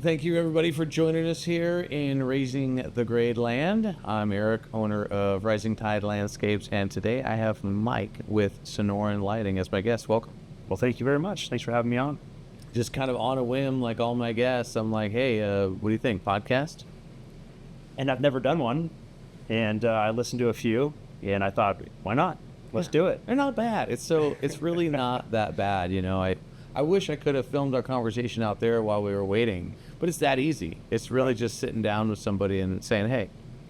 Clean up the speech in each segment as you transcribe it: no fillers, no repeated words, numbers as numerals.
thank you everybody for joining us here in Raising the Grade Land. I'm Eric, owner of Rising Tide Landscapes, and today I have Mike with Sonoran Lighting as my guest. Welcome. Well, thank you very much. Thanks for having me on. Just kind of on a whim, like all my guests, I'm like, hey, what do you think, podcast? And I've never done one, and I listened to a few, and I thought, why not? Let's do it. They're not bad. It's really not that bad, you know. I wish I could have filmed our conversation out there while we were waiting, but it's that easy. It's really just sitting down with somebody and saying, hey,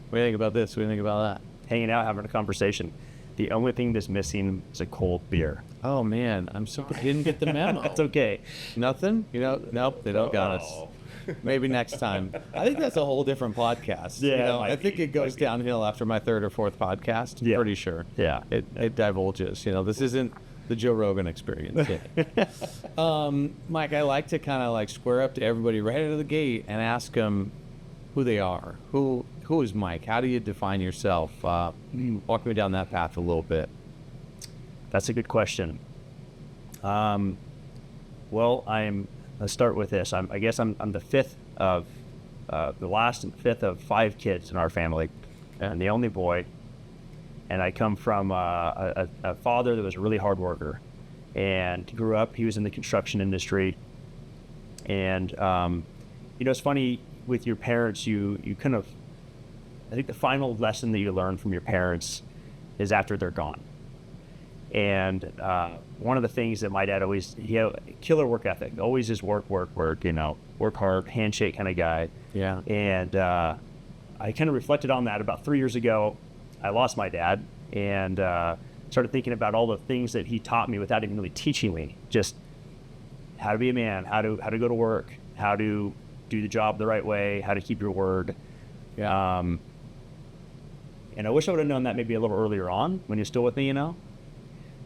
what do you think about this? What do you think about that? Hanging out, having a conversation. The only thing that's missing is a cold beer. Oh, man. I'm sorry. I didn't get the memo. That's okay. Nothing? You know, nope, they don't got us. Maybe next time. I think that's a whole different podcast. Yeah, you know, I think it goes downhill after my third or fourth podcast. Yeah. Pretty sure. Yeah. It divulges. You know, this isn't the Joe Rogan experience. Mike, I like to kind of like square up to everybody right out of the gate and ask them who they are. Who is Mike? How do you define yourself? Walk me down that path a little bit. That's a good question. Well, let's start with this. I guess I'm the fifth of the last and fifth of five kids in our family, and the only boy. And I come from a father that was a really hard worker, and grew up. He was in the construction industry, and it's funny with your parents. You kind of, I think the final lesson that you learn from your parents is after they're gone. And one of the things that my dad he had a killer work ethic, always just work, work hard, handshake kind of guy. Yeah. And I kind of reflected on that about 3 years ago. I lost my dad and started thinking about all the things that he taught me without even really teaching me, just how to be a man, how to go to work, how to do the job the right way, how to keep your word. Yeah. And I wish I would have known that maybe a little earlier on when you're still with me,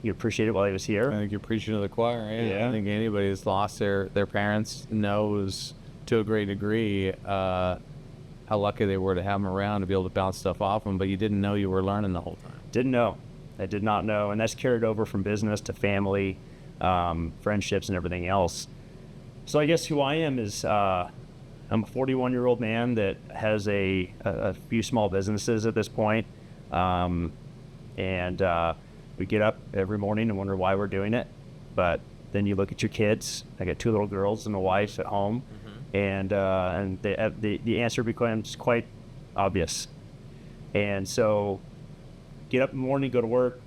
You appreciate it while he was here. I think you're preaching to the choir. Yeah. I think anybody that's lost their parents knows to a great degree how lucky they were to have them around to be able to bounce stuff off them, but you didn't know you were learning the whole time. Didn't know. I did not know. And that's carried over from business to family, friendships, and everything else. So I guess who I am is I'm a 41-year-old man that has a few small businesses at this point. We get up every morning and wonder why we're doing it. But then you look at your kids. I got 2 little girls and a wife at home. And the answer becomes quite obvious. And so get up in the morning, go to work,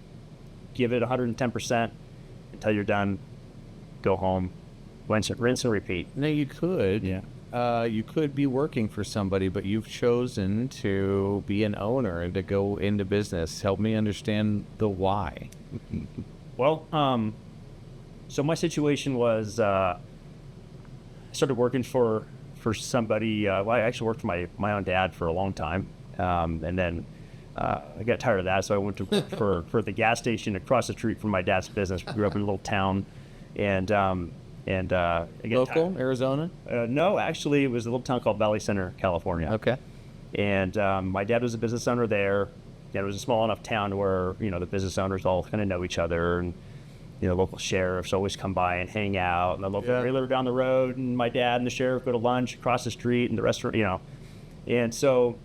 give it 110% until you're done, go home, rinse and repeat. Now you could. Yeah. You could be working for somebody, but you've chosen to be an owner and to go into business. Help me understand the why. Well, so my situation was I started working for somebody. I actually worked for my own dad for a long time, and then I got tired of that, so I went to work for the gas station across the street from my dad's business. We grew up in a little town, and I got Local, Arizona? No, actually, it was a little town called Valley Center, California. Okay. And my dad was a business owner there. And it was a small enough town where the business owners all kind of know each other, and local sheriffs always come by and hang out, and the local trailer down the road, and my dad and the sheriff go to lunch across the street, and the restaurant, And so,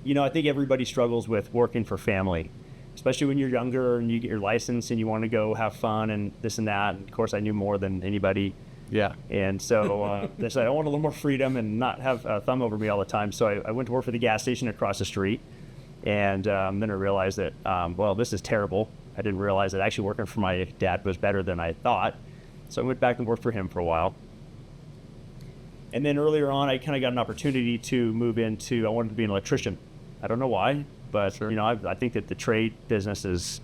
I think everybody struggles with working for family, especially when you're younger and you get your license and you want to go have fun and this and that. And of course, I knew more than anybody. Yeah. And so they said, I want a little more freedom and not have a thumb over me all the time. So I went to work for the gas station across the street. And then I realized that, this is terrible. I didn't realize that actually working for my dad was better than I thought. So I went back and worked for him for a while. And then earlier on, I kind of got an opportunity to move into, I wanted to be an electrician. I don't know why, but sure. I think that the trade business is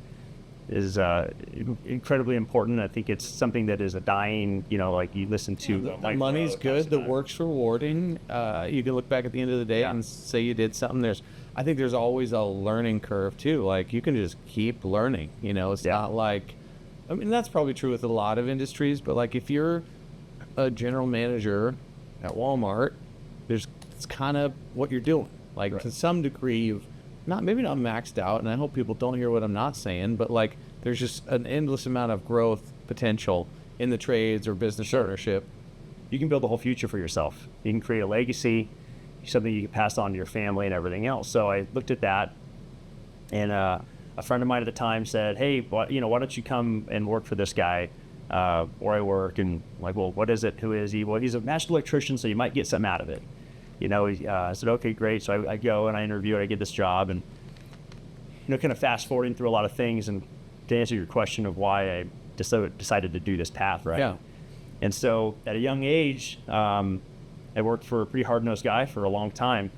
incredibly important. I think it's something that is a dying, like you listen to. The money's good, the work's rewarding. You can look back at the end of the day and say you did something. I think there's always a learning curve too. Like you can just keep learning, it's not like, that's probably true with a lot of industries, but like if you're a general manager at Walmart, it's kind of what you're doing. Like to some degree, you've maybe not maxed out, and I hope people don't hear what I'm not saying, but like there's just an endless amount of growth potential in the trades or business ownership. you can build a whole future for yourself. You can create a legacy, something you can pass on to your family and everything else. So I looked at that, and a friend of mine at the time said, hey, why don't you come and work for this guy where I work? And I'm like, well, what is it? Who is he? Well, he's a master electrician, so you might get something out of it. I said, okay, great. So I go and I interview and I get this job, and kind of fast forwarding through a lot of things, and to answer your question of why I decided to do this path, right? Yeah. And so at a young age, I worked for a pretty hard-nosed guy for a long time,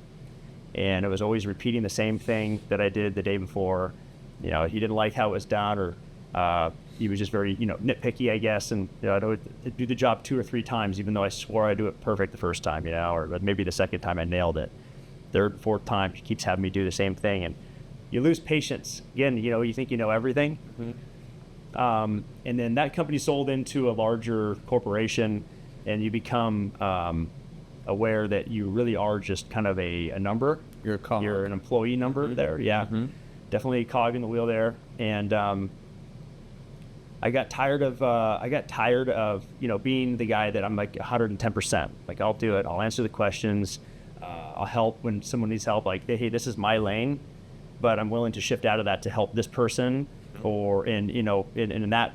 and it was always repeating the same thing that I did the day before. He didn't like how it was done, or he was just very, nitpicky, I guess, and I'd always do the job 2 or 3 times, even though I swore I'd do it perfect the first time, or maybe the second time I nailed it. 3rd, 4th time, he keeps having me do the same thing, and you lose patience. Again, you think you know everything. Mm-hmm. And then that company sold into a larger corporation, and you become aware that you really are just kind of a number. You're a cog. You're an employee number Mm-hmm. there. Yeah, Mm-hmm. Definitely a cog in the wheel there. And I got tired of being the guy that I'm like 110%. Like, I'll do it. I'll answer the questions. I'll help when someone needs help. Like, hey, this is my lane, but I'm willing to shift out of that to help this person, or in that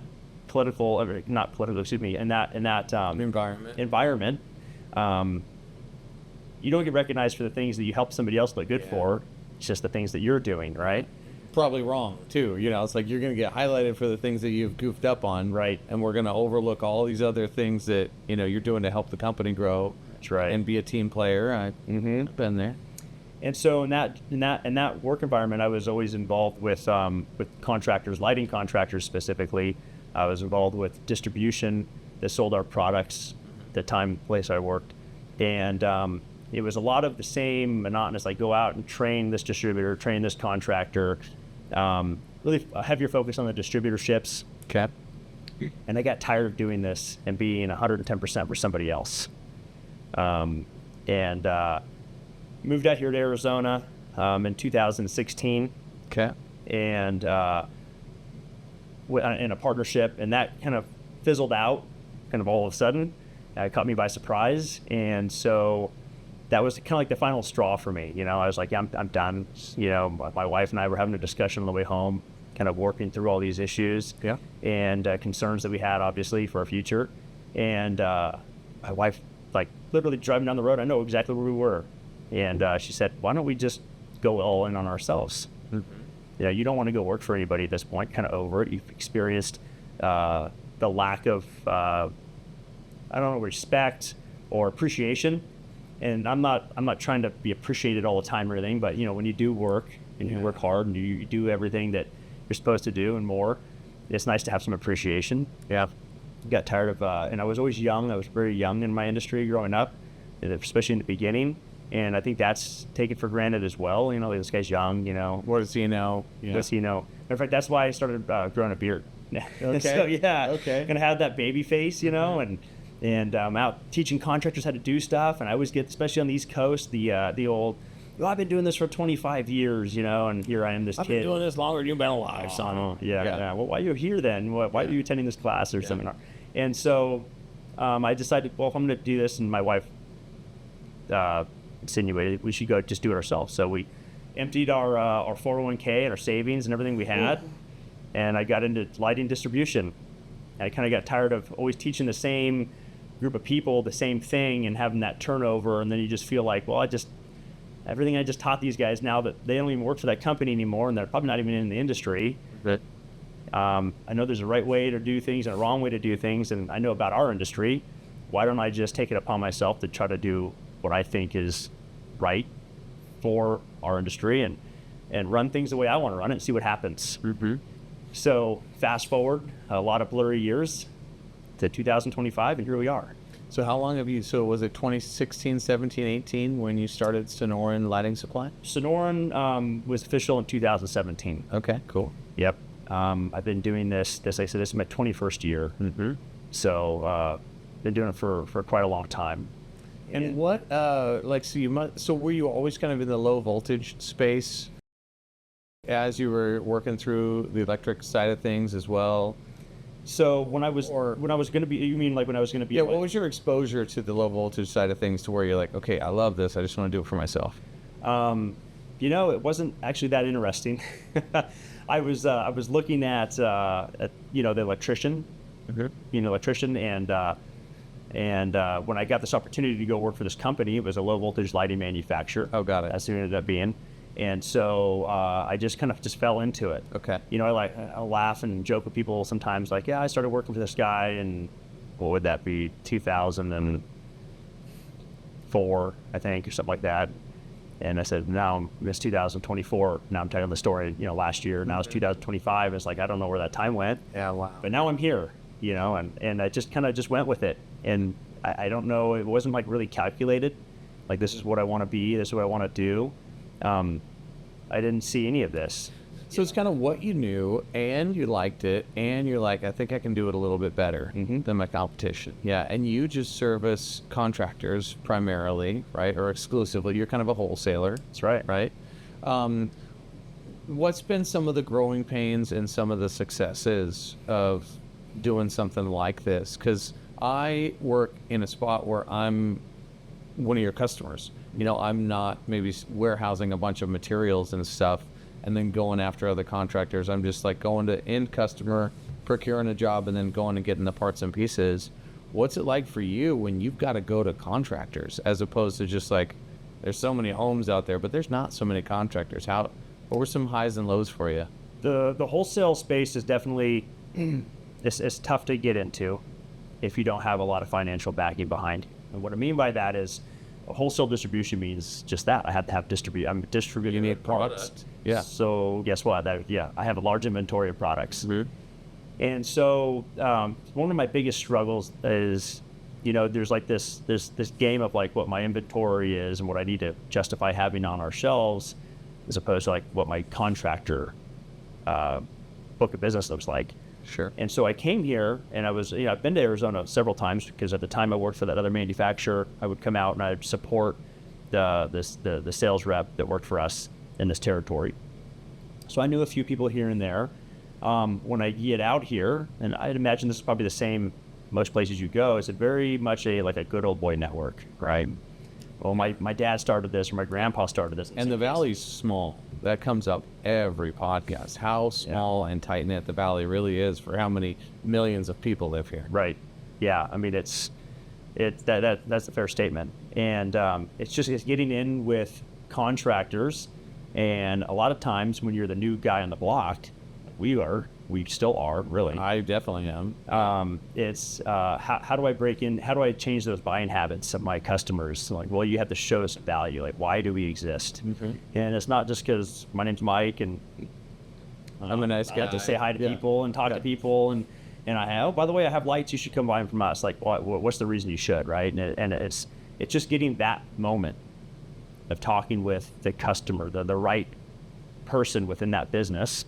not political, excuse me, in that environment. You don't get recognized for the things that you help somebody else look good for. It's just the things that you're doing, right? Probably wrong too. It's like you're going to get highlighted for the things that you've goofed up on, right? And we're going to overlook all these other things that you're doing to help the company grow. That's right. And be a team player. I've been there. And so in that work environment, I was always involved with contractors, lighting contractors specifically. I was involved with distribution that sold our products, the place I worked, and it was a lot of the same monotonous, like, go out and train this distributor, train this contractor. Really a heavier focus on the distributorships. Okay. And I got tired of doing this and being 110% for somebody else. Moved out here to Arizona in 2016. Okay. And in a partnership, and that kind of fizzled out kind of all of a sudden. It caught me by surprise. And so that was kind of like the final straw for me. I was like, yeah, I'm done. My wife and I were having a discussion on the way home, kind of working through all these issues and concerns that we had, obviously, for our future. And my wife, like, literally driving down the road, I know exactly where we were. And she said, why don't we just go all in on ourselves? Mm-hmm. You don't want to go work for anybody at this point, kind of over it. You've experienced the lack of, respect or appreciation. And I'm not trying to be appreciated all the time or anything, but when you do work and you work hard and you do everything that you're supposed to do and more, it's nice to have some appreciation. Yeah. Got tired of, and I was always young. I was very young in my industry growing up, especially in the beginning. And I think that's taken for granted as well. This guy's young, What does he know? What does he know? In fact, that's why I started growing a beard. Okay. So, yeah. Okay. Gonna have that baby face, and I'm out teaching contractors how to do stuff. And I always get, especially on the East Coast, the old, I've been doing this for 25 years, and here I am, this I've kid. been doing this longer than you've been alive, son. Yeah. Well, why are you here then? Why are you attending this class or seminar? And so I decided, well, if I'm going to do this, and my wife insinuated we should go just do it ourselves. So we emptied our 401k and our savings and everything we had, and I got into lighting distribution. And I kind of got tired of always teaching the same group of people the same thing and having that turnover, and then you just feel like, well, everything I just taught these guys, now that they don't even work for that company anymore, and they're probably not even in the industry. But I know there's a right way to do things and a wrong way to do things, and I know about our industry. Why don't I just take it upon myself to try to do what I think is right for our industry and run things the way I want to run it and see what happens. Mm-hmm. So fast forward a lot of blurry years to 2025, and here we are. So how long have you, so was it 2016, 17, 18 when you started Sonoran Lighting Supply? Sonoran was official in 2017. Okay, cool. Yep. I've been doing this is my 21st year. Mm-hmm. So been doing it for quite a long time. And what, so were you always kind of in the low voltage space as you were working through the electric side of things as well? So when I was going to be, you mean like when I was going to be? Yeah, what was your exposure to the low voltage side of things to where you're like, okay, I love this, I just want to do it for myself? It wasn't actually that interesting. I was looking at the electrician, electrician, and when I got this opportunity to go work for this company, it was a low voltage lighting manufacturer. Oh, got it. That's who it ended up being. And so I just kind of fell into it. Okay. I'll laugh and joke with people sometimes, like, yeah, I started working for this guy in, what would that be, 2004, I think, or something like that. And I said, now it's 2024. Now I'm telling the story, last year. Now it's 2025. It's like, I don't know where that time went. Yeah, wow. But now I'm here, and I just kind of just went with it. And I don't know, it wasn't like really calculated. Like, this is what I want to be. This is what I want to do. I didn't see any of this. So it's kind of what you knew, and you liked it, and you're like, I think I can do it a little bit better than my competition. Yeah, and you just service contractors primarily, right, or exclusively. You're kind of a wholesaler. That's right. Right? What's been some of the growing pains and some of the successes of doing something like this? Because I work in a spot where I'm one of your customers. I'm not maybe warehousing a bunch of materials and stuff and then going after other contractors. I'm just like going to end customer, procuring a job, and then going and getting the parts and pieces. What's it like for you when you've got to go to contractors as opposed to just like, there's so many homes out there, but there's not so many contractors? What were some highs and lows for you? The wholesale space is definitely, it's tough to get into if you don't have a lot of financial backing behind. And what I mean by that is, wholesale distribution means just that. I have to have I'm a distributor. You need products. Yeah. So guess what? I have a large inventory of products. Mm-hmm. And so one of my biggest struggles is, there's like this game of like what my inventory is and what I need to justify having on our shelves, as opposed to like what my contractor book of business looks like. Sure. And so I came here, and I've been to Arizona several times because at the time I worked for that other manufacturer. I would come out and I'd support the sales rep that worked for us in this territory. So I knew a few people here and there. When I get out here, and I'd imagine this is probably the same most places you go, is it very much a good old boy network, right? Well, my dad started this, or my grandpa started this. And the valley's small. That comes up every podcast. How small and tight-knit the valley really is for how many millions of people live here. Right. Yeah. I mean, that's a fair statement. And it's getting in with contractors. And a lot of times when you're the new guy on the block, we still are, really. I definitely am. It's how do I break in? How do I change those buying habits of my customers? So like, well, you have to show us value. Like, why do we exist? Mm-hmm. And it's not just because my name's Mike and I'm a nice guy. I have to say hi to people and talk to people. And by the way, I have lights. You should come buy them from us. Like, what's the reason you should, right? And it's just getting that moment of talking with the customer, the right person within that business.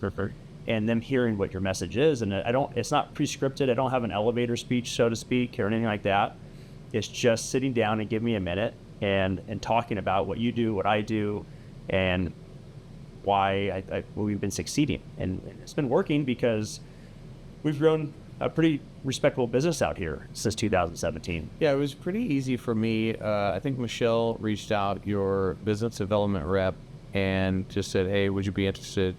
And them hearing what your message is. And it's not pre-scripted. I don't have an elevator speech, so to speak, or anything like that. It's just sitting down and give me a minute and talking about what you do, what I do, and why we've been succeeding. And it's been working because we've grown a pretty respectable business out here since 2017. Yeah, it was pretty easy for me. I think Michelle reached out, your business development rep, and just said, hey, would you be interested?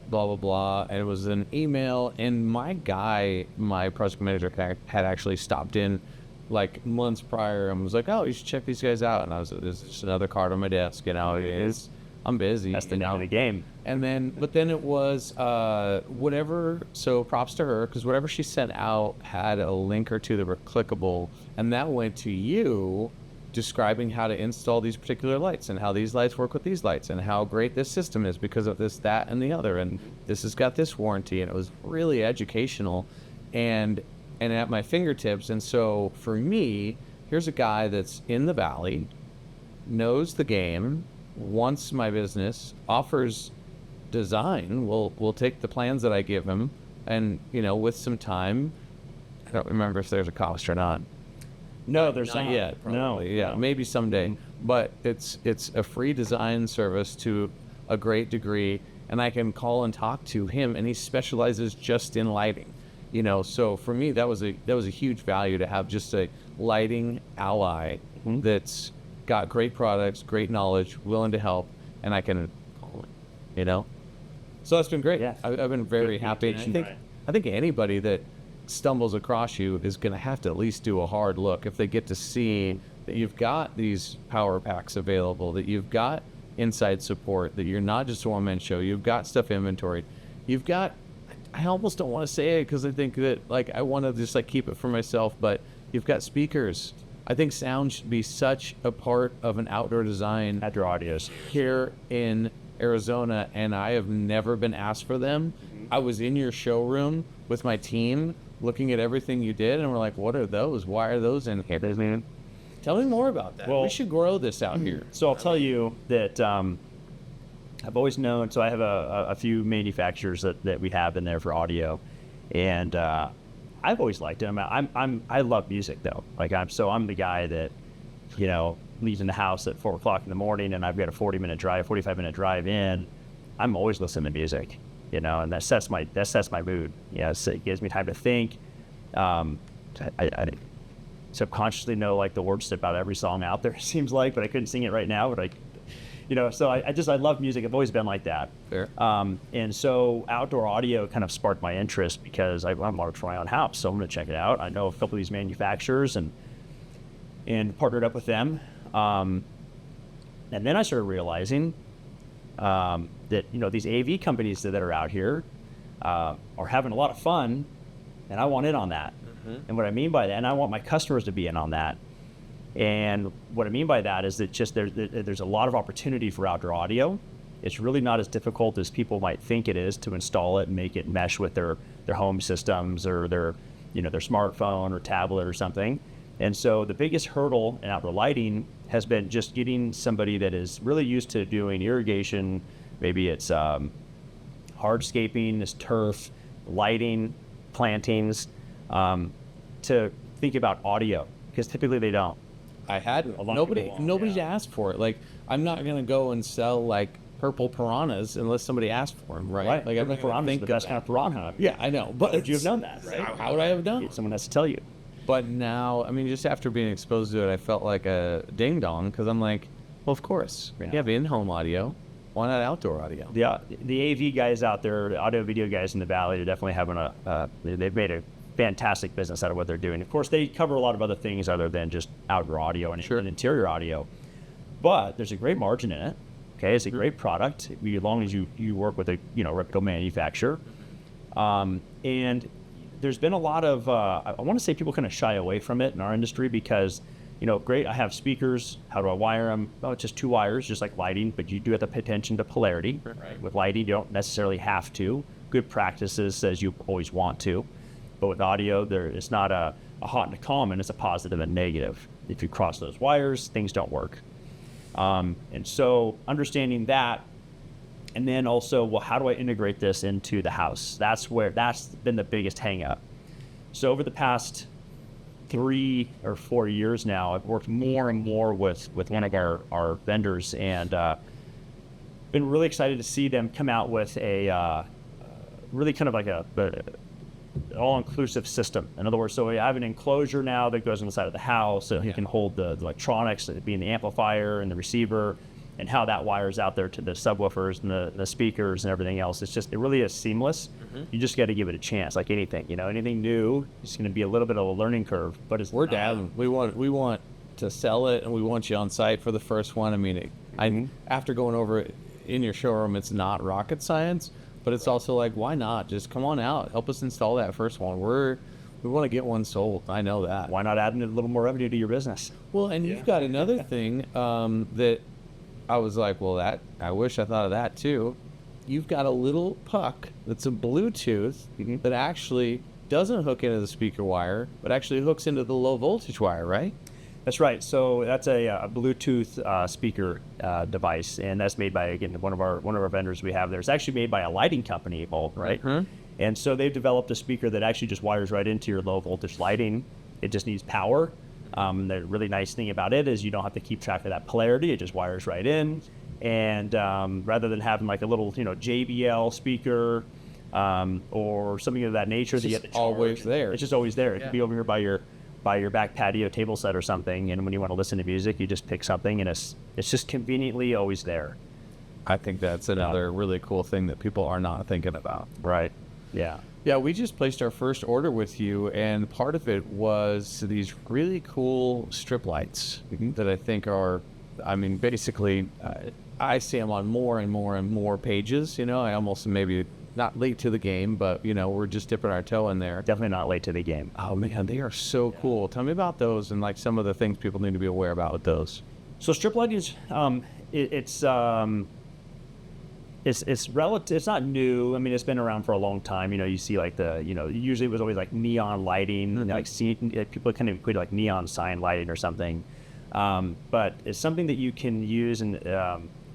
Blah, blah, blah. And it was an email. And my project manager had actually stopped in like months prior and was like, oh, you should check these guys out. And there's just another card on my desk. I'm busy. That's the name of the game. And but then it was whatever. So props to her, because whatever she sent out had a link or two that were clickable. And that went to you, describing how to install these particular lights and how these lights work with these lights and how great this system is because of this, that, and the other, and this has got this warranty. And it was really educational and at my fingertips. And so for me, here's a guy that's in the valley, knows the game, wants my business, offers design. We'll take the plans that I give him, and with some time, I don't remember if there's a cost or not. No, there's not yet. Probably. Yeah, maybe someday. But it's a free design service to a great degree, and I can call and talk to him, and he specializes just in lighting. You know, so for me, that was a huge value to have just a lighting ally that's got great products, great knowledge, willing to help, and I can, you know. So that's been great. Yeah. I've been very happy. I think anybody that stumbles across you is going to have to at least do a hard look if they get to see that you've got these power packs available, that you've got inside support, that you're not just a one-man show, you've got stuff inventoried, you've got, I almost don't want to say it because I think that like I want to just like keep it for myself, but you've got speakers. I think sound should be such a part of an outdoor design Outdoor audios here in Arizona, and I have never been asked for them. I was in your showroom with my team looking at everything you did, and we're like, what are those? Why are those in here? Tell me more about that. Well, we should grow this out here. So I'll tell you that I've always known, so I have a few manufacturers that we have in there for audio, and I've always liked them. I love music though. Like I'm the guy that, you know, leaves in the house at 4 o'clock in the morning, and I've got a 45-minute drive in. I'm always listening to music, you know, and that sets my mood. You know, so it gives me time to think. I subconsciously know like the words to about every song out there, it seems like, but I couldn't sing it right now. But you know, so I love music. I've always been like that. Fair. And so outdoor audio kind of sparked my interest because I'm large for my own house, so I'm going to check it out. I know a couple of these manufacturers and partnered up with them. And then I started realizing that, you know, these AV companies that are out here are having a lot of fun, and I want in on that. And what I mean by that, and I want my customers to be in on that. And what I mean by that is that just there's a lot of opportunity for outdoor audio. It's really not as difficult as people might think it is to install it and make it mesh with their home systems or their smartphone or tablet or something. And so the biggest hurdle in outdoor lighting has been just getting somebody that is really used to doing irrigation, maybe it's hardscaping, it's turf, lighting, plantings, to think about audio, because typically they don't. I hadn't. Nobody's asked for it. Like, I'm not gonna go and sell like purple piranhas unless somebody asked for them, right? Like, I'm not gonna think the best kind of piranha. Yeah, I know. But would you have known that, right? How would I have done it? Someone has to tell you. But now, I mean, just after being exposed to it, I felt like a ding dong because I'm like, well, of course, you have in-home audio. Why not outdoor audio? Yeah, the AV guys out there, the audio video guys in the Valley, they're definitely having they've made a fantastic business out of what they're doing. Of course, they cover a lot of other things other than just outdoor audio and interior audio, but there's a great margin in it. Okay, it's a great product as long as you work with a reputable manufacturer. And there's been a lot of I want to say people kind of shy away from it in our industry because great, I have speakers. How do I wire them? Oh, it's just 2 wires, just like lighting, but you do have to pay attention to polarity. Right. With lighting, you don't necessarily have to. Good practices says you always want to. But with audio, it's not a hot and a common, it's a positive and negative. If you cross those wires, things don't work. And so understanding that, and then also, well, how do I integrate this into the house? That's been the biggest hang up. So over the past 3 or 4 years now, I've worked more and more with one of our vendors, and been really excited to see them come out with a really kind of like a all-inclusive system. In other words, so I have an enclosure now that goes on the side of the house, so you can hold the electronics, being the amplifier and the receiver, and how that wires out there to the subwoofers and the speakers and everything else. It really is seamless. You just got to give it a chance, like anything. Anything new, it's going to be a little bit of a learning curve. But we're down. We want to sell it, and we want you on site for the first one. I mean, after going over it in your showroom, it's not rocket science. But it's also like, why not? Just come on out. Help us install that first one. We want to get one sold. I know that. Why not add a little more revenue to your business? Well, and you've got another thing that I was like, well, I wish I thought of that too. You've got a little puck that's a Bluetooth that actually doesn't hook into the speaker wire, but actually hooks into the low voltage wire, right? That's right. So that's a Bluetooth speaker device, and that's made by, again, one of our vendors we have there. It's actually made by a lighting company, right? And so they've developed a speaker that actually just wires right into your low voltage lighting. It just needs power. The really nice thing about it is you don't have to keep track of that polarity. It just wires right in. And rather than having like a little JBL speaker or something of that nature. It's just always there. It's just always there. It Yeah. could be over here by your back patio table set or something, and when you want to listen to music, you just pick something, and it's just conveniently always there. I think that's another really cool thing that people are not thinking about. Right. Yeah. Yeah, we just placed our first order with you, and part of it was these really cool strip lights that I think are, I mean, basically, I see them on more and more and more pages. I almost maybe not late to the game, but, we're just dipping our toe in there. Definitely not late to the game. Oh, man, they are so cool. Tell me about those and, like, some of the things people need to be aware about with those. So strip lighting is, it's relative. It's not new. I mean, it's been around for a long time. You see like usually it was always like neon lighting, like people kind of equate like neon sign lighting or something. But it's something that you can use and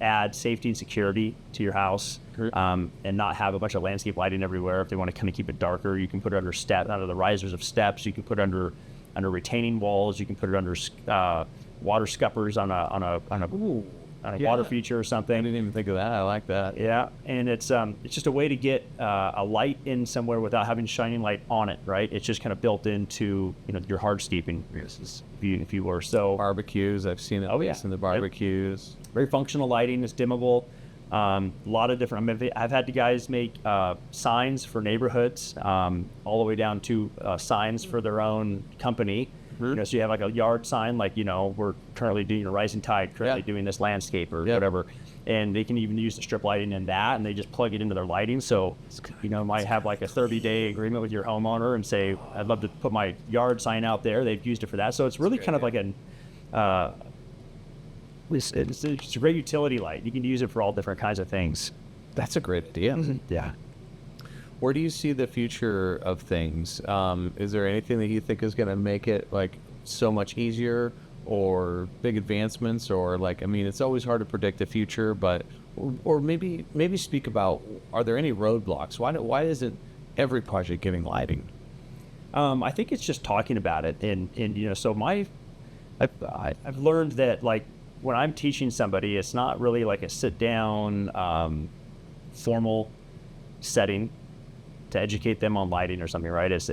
add safety and security to your house, and not have a bunch of landscape lighting everywhere. If they want to kind of keep it darker, you can put it under the risers of steps. You can put it under retaining walls. You can put it under water scuppers on a water feature or something. I didn't even think of that. I like that. Yeah, and it's just a way to get a light in somewhere without having shining light on it, right? It's just kind of built into your hardscaping, if you were. So barbecues, I've seen it. Oh, yeah. In the barbecues. Very functional lighting. It's dimmable. A lot of different. I mean, I've had the guys make signs for neighborhoods, all the way down to signs for their own company. So you have like a yard sign, like, we're currently doing a Rising Tide, currently doing this landscape or whatever. And they can even use the strip lighting in that, and they just plug it into their lighting. So, might have like a 30-day agreement with your homeowner and say, I'd love to put my yard sign out there. They've used it for that. So it's really kind of like it's a great utility light. You can use it for all different kinds of things. That's a great idea. Yeah. Where do you see the future of things? Is there anything that you think is going to make it like so much easier, or big advancements, or it's always hard to predict the future, but or maybe speak about, are there any roadblocks? Why isn't every project getting lighting? I think it's just talking about it, and so I've learned that, like, when I'm teaching somebody, it's not really like a sit down formal setting to educate them on lighting or something, right? It's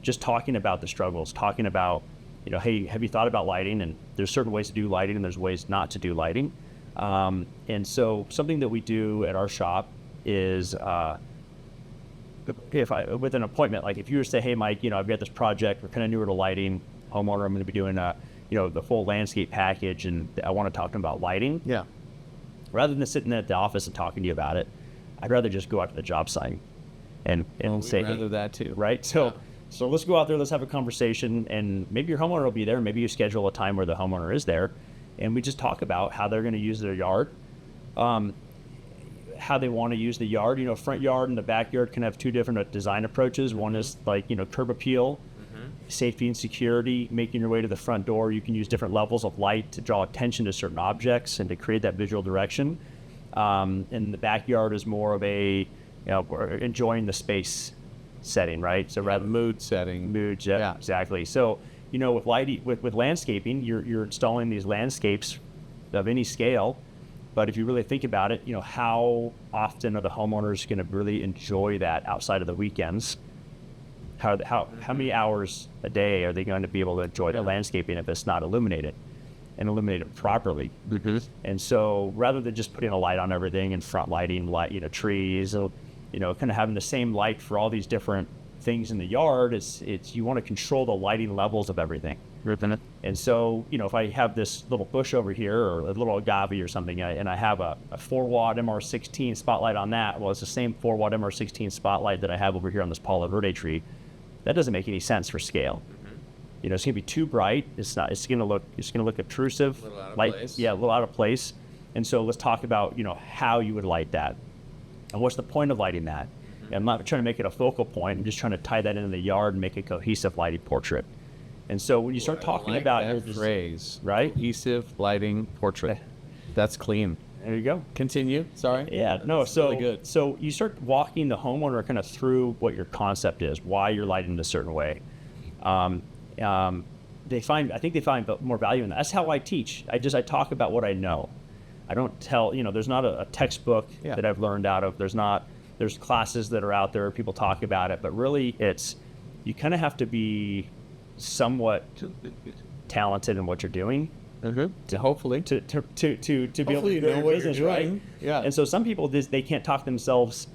just talking about the struggles, talking about, hey, have you thought about lighting? And there's certain ways to do lighting, and there's ways not to do lighting. And so something that we do at our shop is, with an appointment, like if you were to say, hey, Mike, I've got this project, we're kind of newer to lighting, homeowner, I'm going to be doing the full landscape package, and I want to talk to them about lighting. Yeah. Rather than sitting at the office and talking to you about it, I'd rather just go out to the job site and say, rather hey, that too, right? So let's go out there, let's have a conversation, and maybe your homeowner will be there. Maybe you schedule a time where the homeowner is there, and we just talk about how they're going to use their yard, how they want to use the yard. Front yard and the backyard can have two different design approaches. One is like, curb appeal, safety and security, making your way to the front door. You can use different levels of light to draw attention to certain objects and to create that visual direction. And the backyard is more of a, we're enjoying the space setting, right? So rather mood setting. Yeah, exactly. So, with lighting, with landscaping, you're installing these landscapes of any scale. But if you really think about it, how often are the homeowners going to really enjoy that outside of the weekends? How many hours a day are they going to be able to enjoy the landscaping if it's not illuminated and illuminated properly? And so rather than just putting a light on everything and front lighting, trees, kind of having the same light for all these different things in the yard, it's you want to control the lighting levels of everything. And so, if I have this little bush over here, or a little agave or something, and I have a 4-watt MR16 spotlight on that, well, it's the same 4-watt MR16 spotlight that I have over here on this Palo Verde tree. That doesn't make any sense for scale. It's going to be too bright. It's going to look obtrusive. A little out of place. Yeah, a little out of place. And so let's talk about, how you would light that, and what's the point of lighting that. And I'm not trying to make it a focal point. I'm just trying to tie that into the yard and make a cohesive lighting portrait. And so when you start talking about that phrase, right? Cohesive lighting portrait. That's clean. There you go. Continue. Sorry. Yeah, no, That's so really good. So you start walking the homeowner kind of through what your concept is, why you're lighting a certain way. I think they find more value in that. That's how I teach. I talk about what I know. I don't tell, there's not a textbook that I've learned out of. There's not there's classes that are out there, people talk about it, but really you kind of have to be somewhat talented in what you're doing. To hopefully to be able hopefully to you know what business, you're right? doing. Yeah. And so some people, they can't talk themselves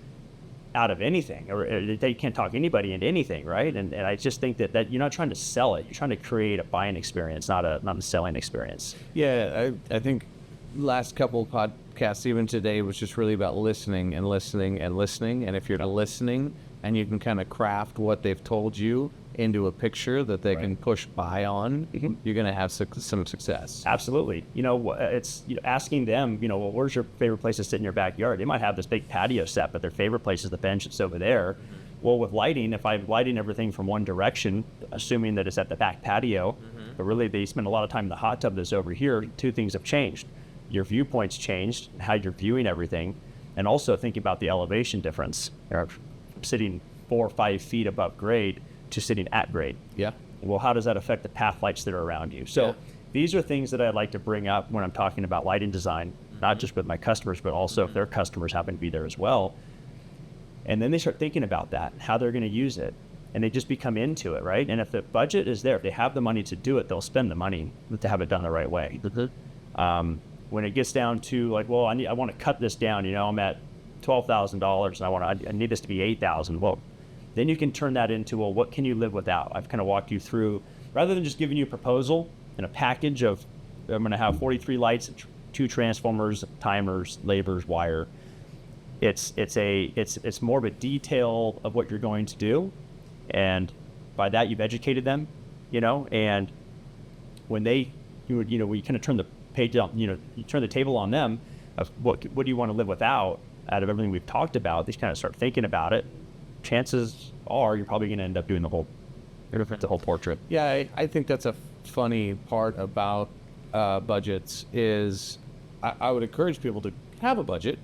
out of anything, or they can't talk anybody into anything, right? And I just think that you're not trying to sell it. You're trying to create a buying experience, not a selling experience. Yeah, I think last couple podcasts, even today, was just really about listening and listening and listening. And if you're listening and you can kind of craft what they've told you into a picture that they can push buy on, you're going to have some success. Absolutely. It's asking them, well, where's your favorite place to sit in your backyard? They might have this big patio set, but their favorite place is the bench that's over there. Well, with lighting, if I'm lighting everything from one direction, assuming that it's at the back patio, but really they spend a lot of time in the hot tub that's over here, two things have changed. Your viewpoint's changed, how you're viewing everything, and also think about the elevation difference. Sitting 4 or 5 feet above grade to sitting at grade. Yeah. Well, how does that affect the path lights that are around you? So these are things that I'd like to bring up when I'm talking about lighting design, not just with my customers, but also if their customers happen to be there as well. And then they start thinking about that, how they're going to use it. And they just become into it, right? And if the budget is there, if they have the money to do it, they'll spend the money to have it done the right way. When it gets down to like, well, I want to cut this down, I'm at $12,000 and I need this to be $8,000. Well, then you can turn that into, well, what can you live without? I've kind of walked you through, rather than just giving you a proposal and a package of, I'm going to have 43 lights, 2 transformers, timers, labors, wire. It's more of a detail of what you're going to do, and by that you've educated them, and when we kind of turn the page on, you turn the table on them of what do you want to live without out of everything we've talked about. They kind of start thinking about it. Chances are you're probably going to end up doing the whole portrait. Yeah, I think that's a funny part about budgets is I would encourage people to have a budget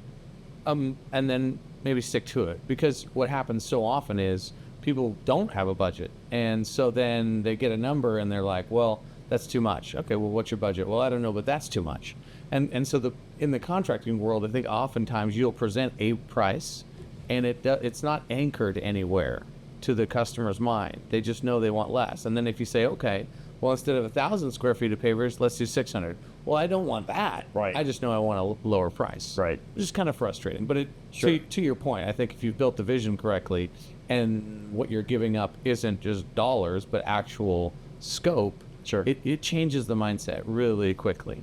and then maybe stick to it, because what happens so often is people don't have a budget, and so then they get a number and they're like, well, that's too much. Okay, well, what's your budget? Well, I don't know, but that's too much. And so in the contracting world, I think oftentimes you'll present a price, and it's not anchored anywhere to the customer's mind. They just know they want less. And then if you say, okay, well, instead of 1,000 square feet of pavers, let's do 600. Well, I don't want that. Right. I just know I want a lower price. Right. Which is kind of frustrating. But to your point, I think if you've built the vision correctly and what you're giving up isn't just dollars, but actual scope, it changes the mindset really quickly.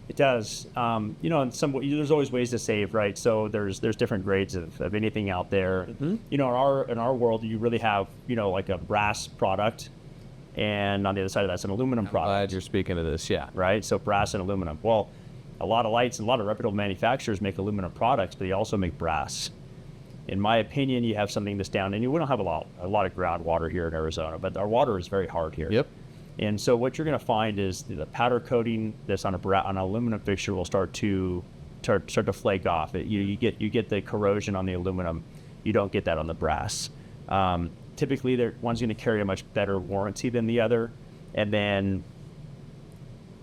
It does. And there's always ways to save, right? So there's different grades of anything out there. In our world, you really have, like a brass product, and on the other side of that's an aluminum product. Glad you're speaking to this, yeah. Right? So brass and aluminum. Well, a lot of lights and a lot of reputable manufacturers make aluminum products, but they also make brass. In my opinion, you have something that's down, and we don't have a lot of groundwater here in Arizona, but our water is very hard here. Yep. And so what you're going to find is the powder coating that's on an aluminum fixture will start to flake off. You get the corrosion on the aluminum. You don't get that on the brass. Typically, one's going to carry a much better warranty than the other. And then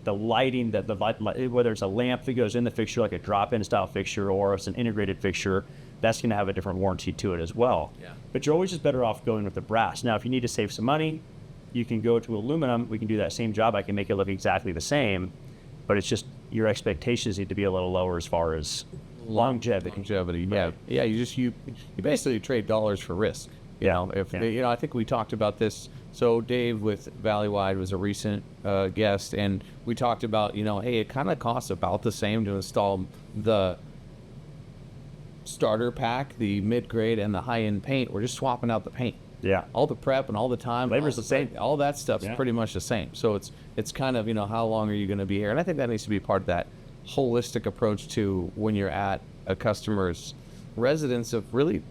the lighting, whether it's a lamp that goes in the fixture, like a drop-in style fixture, or it's an integrated fixture, that's going to have a different warranty to it as well. Yeah. But you're always just better off going with the brass. Now, if you need to save some money, you can go to aluminum. We can do that same job. I can make it look exactly the same, but it's just your expectations need to be a little lower as far as longevity. Right. Yeah. You basically trade dollars for risk. I think we talked about this. So Dave with Valleywide was a recent guest, and we talked about, hey, it kind of costs about the same to install the starter pack, the mid-grade, and the high-end paint. We're just swapping out the paint. Yeah. All the prep and all the time. Labor's the same. All that stuff's pretty much the same. So it's kind of, how long are you going to be here? And I think that needs to be part of that holistic approach to when you're at a customer's residence, of really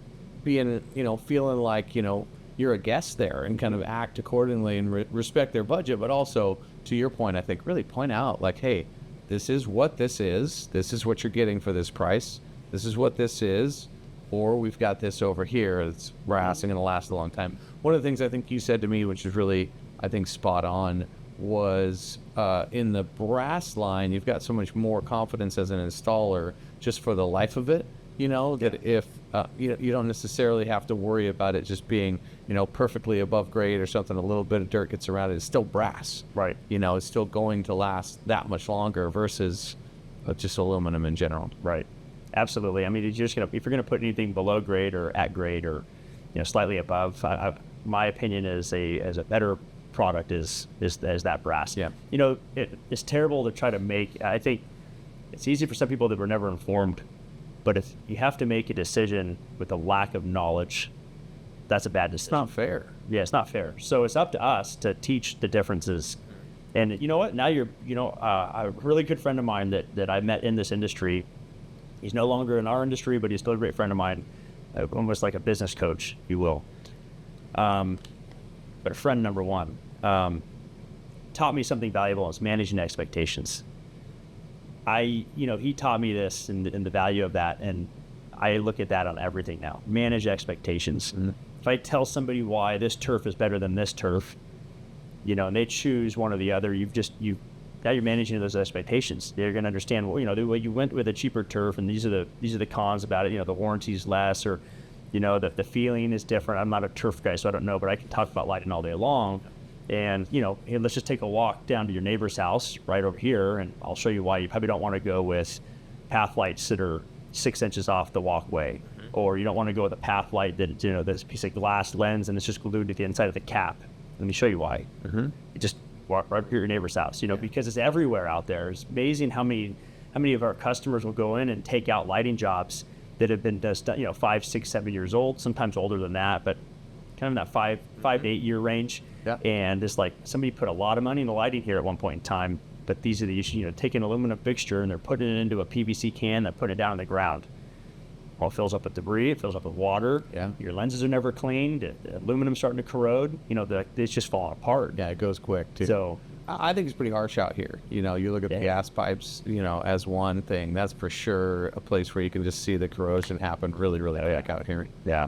being, feeling like, you're a guest there, and kind of act accordingly and respect their budget. But also, to your point, I think really point out like, hey, this is what this is. This is what you're getting for this price. This is what this is. Or we've got this over here that's brass and going to last a long time. One of the things I think you said to me, which is really, I think, spot on, was in the brass line, you've got so much more confidence as an installer just for the life of it. you know, that if you don't necessarily have to worry about it just being, you know, perfectly above grade or something, a little bit of dirt gets around it, it's still brass. Right. You know, it's still going to last that much longer versus just aluminum in general. Right. Absolutely. I mean, if you're gonna put anything below grade or at grade or, you know, slightly above, my opinion is a better product is that brass. Yeah. You know, it's terrible to try to make. I think it's easy for some people that were never informed, but if you have to make a decision with a lack of knowledge, that's a bad decision. It's not fair. Yeah, it's not fair. So it's up to us to teach the differences. And you know what? Now a really good friend of mine that I met in this industry. He's no longer in our industry, but he's still a great friend of mine, almost like a business coach, if you will. But a friend number one taught me something valuable. It's managing expectations. He taught me this and the value of that, and I look at that on everything now. Manage expectations. Mm-hmm. If I tell somebody why this turf is better than this turf, you know, and they choose one or the other, now you're managing those expectations. They're going to understand, well, you know, the way you went with a cheaper turf, and these are the cons about it. You know, the warranty's less, or, you know, the feeling is different. I'm not a turf guy, so I don't know, but I can talk about lighting all day long. And, you know, hey, let's just take a walk down to your neighbor's house right over here, and I'll show you why you probably don't want to go with path lights that are 6 inches off the walkway, or you don't want to go with a path light that, you know, this piece of glass lens and it's just glued to the inside of the cap. Let me show you why. Mm-hmm. You just walk right up to your neighbor's house, you know, because it's everywhere out there. It's amazing how many of our customers will go in and take out lighting jobs that have been just, you know, 5, 6, 7 years old, sometimes older than that, but kind of in that 5 to 8 year range. Yeah. And it's like somebody put a lot of money into lighting here at one point in time, but these are the issues, you know, taking an aluminum fixture and they're putting it into a PVC can, they're putting it down on the ground. Well, it fills up with debris, it fills up with water. Yeah. Your lenses are never cleaned, the aluminum's starting to corrode, you know, it's just falling apart. Yeah, it goes quick too. So I think it's pretty harsh out here. You know, you look at the gas pipes, you know, as one thing. That's for sure a place where you can just see the corrosion happen really, really quick out here. Yeah.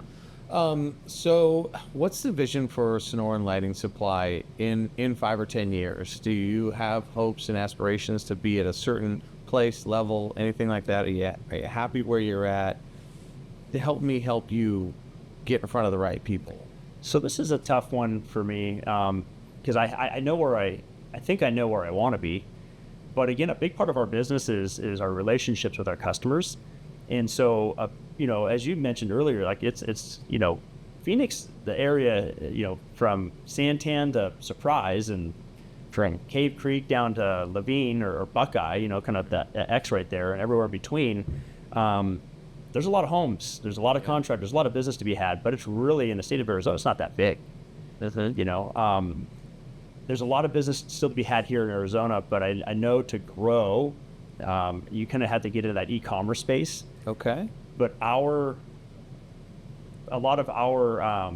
So what's the vision for Sonoran Lighting Supply in 5 or 10 years? Do you have hopes and aspirations to be at a certain place, level, anything like that? Are you happy where you're at? To help you get in front of the right people. So this is a tough one for me, because I know where I think I know where I want to be. But again, a big part of our business is our relationships with our customers. And so, you know, as you mentioned earlier, like it's you know, Phoenix, the area, you know, from Santan to Surprise and from Cave Creek down to Levine or Buckeye, you know, kind of that X right there and everywhere in between. There's a lot of homes, there's a lot of contractors, there's a lot of business to be had, but it's really, in the state of Arizona, it's not that big. You know, there's a lot of business still to be had here in Arizona, but I know to grow, you kind of have to get into that e-commerce space. Okay. But a lot of our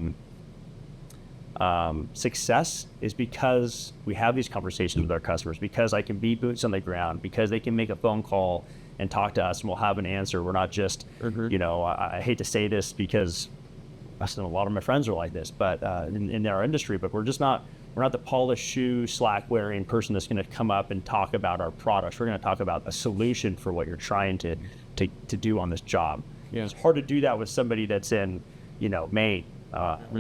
success is because we have these conversations with our customers, because I can be boots on the ground, because they can make a phone call and talk to us and we'll have an answer. We're not just, you know, I hate to say this because a lot of my friends are like this, but in our industry, but we're not the polished shoe, slack wearing person that's going to come up and talk about our products. We're going to talk about a solution for what you're trying to do on this job. Yeah. It's hard to do that with somebody that's in, you know, Maine,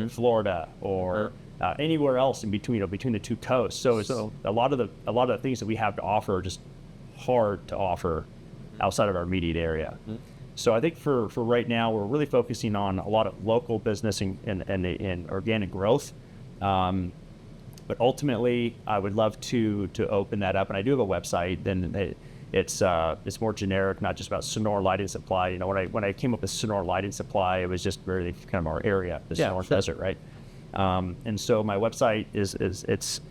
Florida, or anywhere else in between, you know, between the two coasts. So it's a lot of the things that we have to offer are just hard to offer outside of our immediate area. Mm-hmm. So I think for right now, we're really focusing on a lot of local business and organic growth. But ultimately, I would love to open that up. And I do have a website. Then it's more generic, not just about Sonoran Lighting Supply. You know, when I came up with Sonoran Lighting Supply, it was just really kind of our area, the Sonoran Desert, right? And so my website it's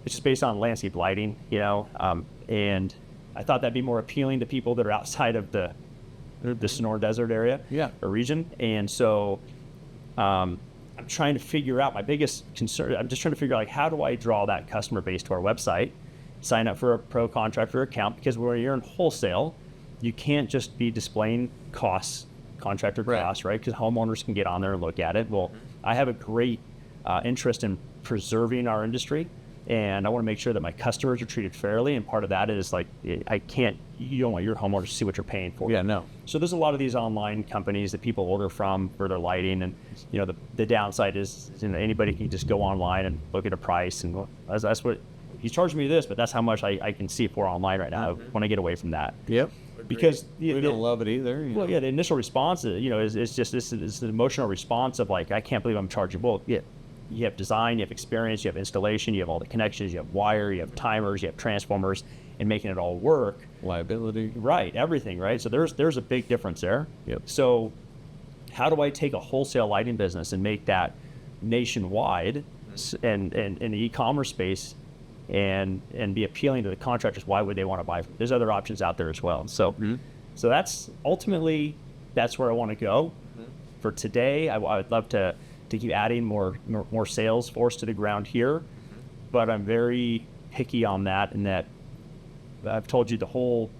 just based on landscape lighting, you know, and I thought that'd be more appealing to people that are outside of the Sonoran Desert area or region. And so I'm trying to figure out, my biggest concern, I'm just trying to figure out, like, how do I draw that customer base to our website, sign up for a pro contractor account, because when you're in wholesale, you can't just be displaying costs, contractor costs, right? Because homeowners can get on there and look at it. Well, I have a great interest in preserving our industry. and I want to make sure that my customers are treated fairly. And part of that is like, you don't want your homeowners to see what you're paying for. Yeah, no. So there's a lot of these online companies that people order from for their lighting, and the downside is anybody can just go online and look at a price, and that's what he's charging me this, but that's how much I can see for online right now. I want to get away from that. Yep. Because we don't love it either. Well, yeah, the initial response, is just this is the emotional response of like, I can't believe I'm charging. Well, yeah, you have design, you have experience, you have installation, you have all the connections, you have wire, you have timers, you have transformers, and making it all work. Liability. Right, everything, right? So there's a big difference there. Yep. So how do I take a wholesale lighting business and make that nationwide and in the e-commerce space and be appealing to the contractors? Why would they want to buy? There's other options out there as well. So so that's ultimately where I want to go. For today, I would love to keep adding more sales force to the ground here, but I'm very picky on that, in that I've told you the whole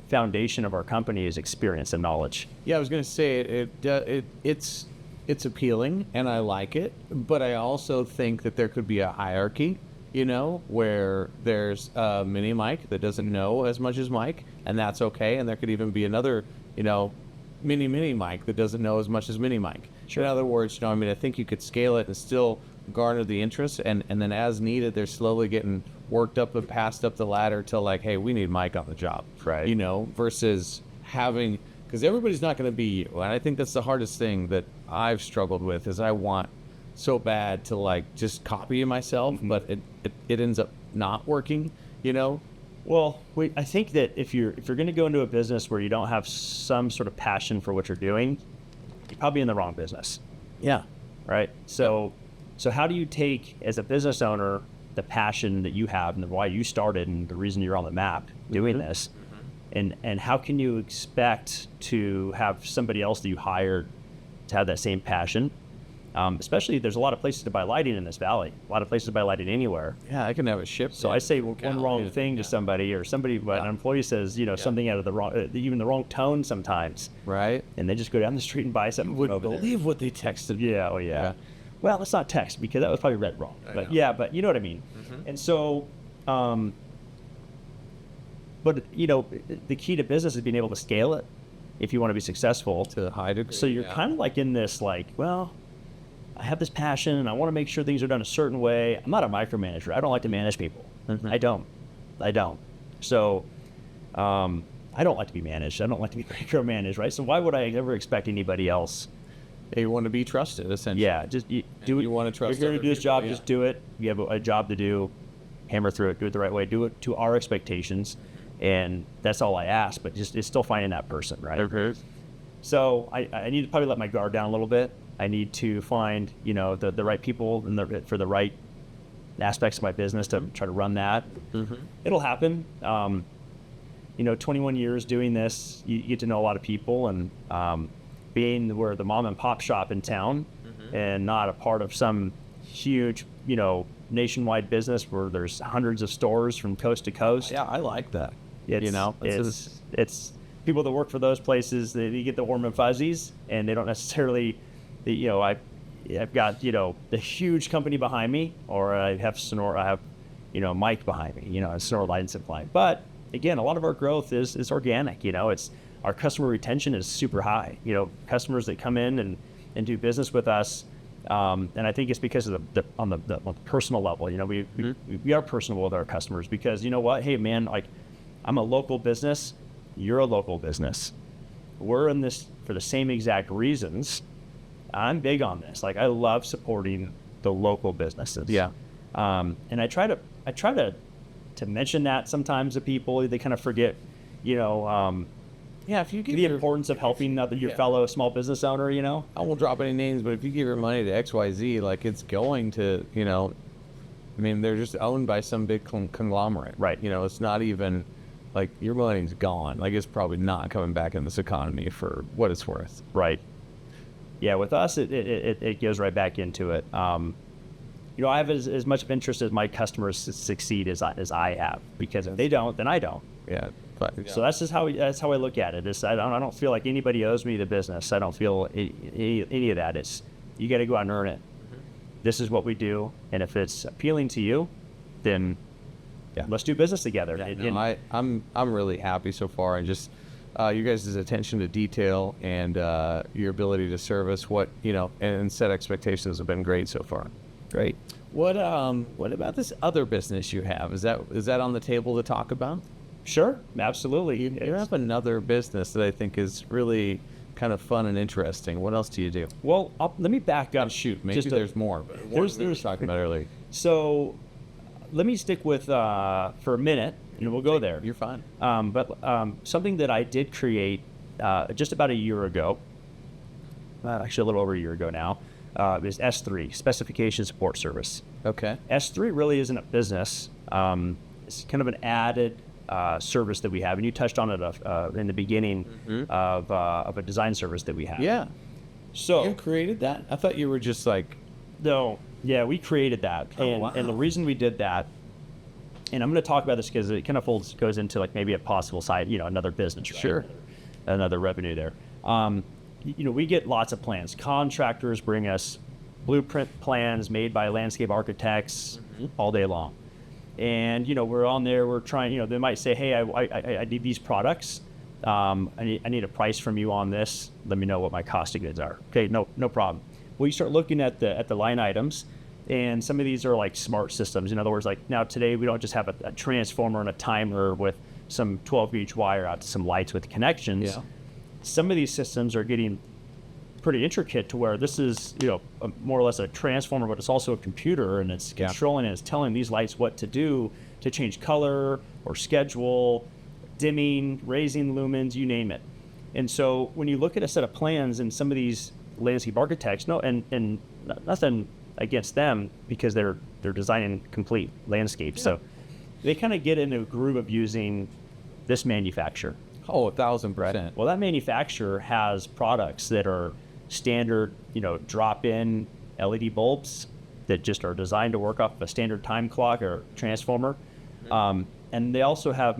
foundation of our company is experience and knowledge. Yeah, I was going to say it's appealing and I like it, but I also think that there could be a hierarchy, where there's Mini Mike that doesn't know as much as Mike, and that's okay. And there could even be another, Mini Mike that doesn't know as much as Mini Mike. Sure. In other words, I think you could scale it and still garner the interest, and then as needed, they're slowly getting worked up and passed up the ladder till like, hey, we need Mike on the job. Right. Versus having, because everybody's not going to be you. And I think that's the hardest thing that I've struggled with, is I want so bad to like just copy myself, but it ends up not working, Well, I think that if you're going to go into a business where you don't have some sort of passion for what you're doing, you're probably in the wrong business. Yeah. Right. So how do you take, as a business owner, the passion that you have and why you started and the reason you're on the map doing this, and how can you expect to have somebody else that you hired to have that same passion? Especially, there's a lot of places to buy lighting in this valley. A lot of places to buy lighting anywhere. Yeah, I can have it shipped. So I say one wrong thing to somebody, or an employee says, something out of the wrong, even the wrong tone sometimes. Right. And they just go down the street and buy something. You wouldn't believe what they texted. Yeah. Oh yeah. Well, it's not text, because that was probably read wrong. But you know what I mean. And so, but the key to business is being able to scale it if you want to be successful. To a high degree. So you're kind of like in this, like, well, I have this passion and I want to make sure things are done a certain way. I'm not a micromanager. I don't like to manage people. I don't. So I don't like to be managed. I don't like to be micromanaged, right? So why would I ever expect anybody else? You want to be trusted, essentially. Yeah, just do it. You want to trust. You're here to do this job. Yeah. Just do it. You have a job to do. Hammer through it. Do it the right way. Do it to our expectations, and that's all I ask. But it's still finding that person, right? Okay. So I need to probably let my guard down a little bit. I need to find the right people for the right aspects of my business to try to run that. It'll happen. 21 years doing this, you get to know a lot of people, and we're the mom and pop shop in town, and not a part of some huge nationwide business where there's hundreds of stores from coast to coast. Yeah, I like that. It's people that work for those places, they get the warm and fuzzies, and they don't necessarily, I've got the huge company behind me, or I have Mike behind me, Sonoran Lighting Supply. But again, a lot of our growth is organic. It's our customer retention is super high. Customers that come in and do business with us. And I think it's because of on the personal level. We are personable with our customers, because you know what? Hey man, like, I'm a local business. You're a local business. We're in this for the same exact reasons. I'm big on this. Like, I love supporting the local businesses. Yeah. And I try to mention that sometimes to people. They kind of forget, if you give the importance of helping your fellow small business owner. I won't drop any names, but if you give your money to XYZ, like, it's going to, they're just owned by some big conglomerate. Right. It's not even like your money's gone. Like, it's probably not coming back in this economy for what it's worth. Right. Yeah. With us, it goes right back into it. I have as much of interest as my customers succeed as I have, because if they don't, then I don't. Yeah. So that's just how I look at it. I don't feel like anybody owes me the business. I don't feel any of that. It's, you got to go out and earn it. This is what we do, and if it's appealing to you, then let's do business together. I'm really happy so far, and just you guys' attention to detail and your ability to service and set expectations have been great so far. Great. What about this other business you have? Is that on the table to talk about? Sure, absolutely. You have another business that I think is really kind of fun and interesting. What else do you do? Well, let me back up. Shoot, maybe there's more. But what we were talking about earlier. So let me stick with for a minute, and we'll go there. You're fine. But something that I did create just about a year ago, actually a little over a year ago now, is S3, Specification Support Service. Okay. S3 really isn't a business. It's kind of an added service that we have, and you touched on it in the beginning of a design service that we have. Yeah. So you created that? I thought you were just like... No. Yeah, we created that. Wow. And the reason we did that, and I'm going to talk about this because it kind of goes into like maybe a possible side, another business, right? Sure. Another revenue there. We get lots of plans. Contractors bring us blueprint plans made by landscape architects all day long. And, we're on there, we're trying, they might say, hey, I need these products. I need a price from you on this. Let me know what my cost of goods are. Okay, no problem. Well, you start looking at the line items, and some of these are like smart systems. In other words, like now today we don't just have a transformer and a timer with some 12-gauge wire out to some lights with connections. Yeah. Some of these systems are getting pretty intricate to where this is, more or less a transformer, but it's also a computer, and it's controlling and it's telling these lights what to do to change color or schedule, dimming, raising lumens, you name it. And so when you look at a set of plans and some of these landscape architects, and nothing against them because they're designing complete landscapes. So they kind of get into a groove of using this manufacturer. Oh, 1,000%. Well, that manufacturer has products that are standard, drop-in LED bulbs that just are designed to work off of a standard time clock or transformer. And they also have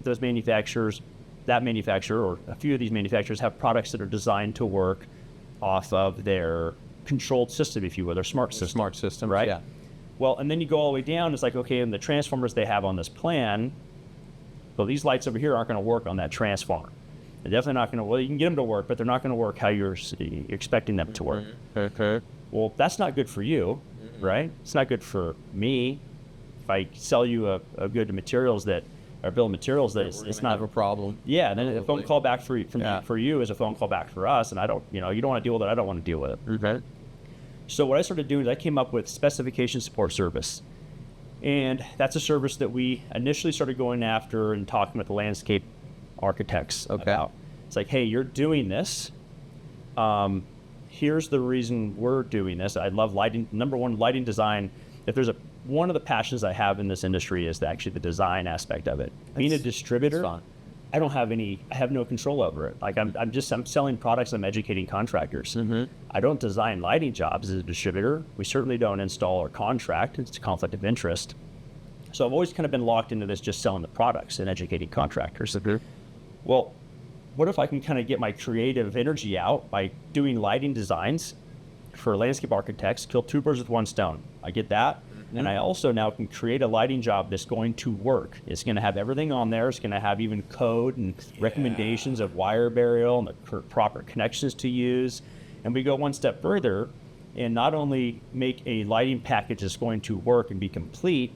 those manufacturers, that manufacturer or a few of these manufacturers have products that are designed to work off of their controlled system, if you will, their smart system. Smart system, right? Yeah. Well, and then you go all the way down, it's like, okay, and the transformers they have on this plan, well, these lights over here aren't going to work on that transformer. They're definitely not going to, well, you can get them to work, but they're not going to work how you're expecting them to work. Okay. Well, that's not good for you, right? It's not good for me. If I sell you a good materials that, or bill of materials that it's not have a problem. Yeah, then a phone call back for you is a phone call back for us, and I don't, you don't want to deal with it, I don't want to deal with it. Okay. So what I started doing is I came up with Specification Support Service. And that's a service that we initially started going after and talking with the landscape architects about. It's like, hey, you're doing this. Here's the reason we're doing this. I love lighting. Number one, lighting design. If there's one of the passions I have in this industry is actually the design aspect of it. Being a distributor, I have no control over it. Like I'm selling products, I'm educating contractors. I don't design lighting jobs as a distributor. We certainly don't install or contract. It's a conflict of interest. So I've always kind of been locked into this, just selling the products and educating contractors. Well, what if I can kind of get my creative energy out by doing lighting designs for landscape architects, kill two birds with one stone? I get that. And I also now can create a lighting job that's going to work. It's going to have everything on there. It's going to have even code and recommendations of wire burial and the proper connections to use. And we go one step further and not only make a lighting package that's going to work and be complete,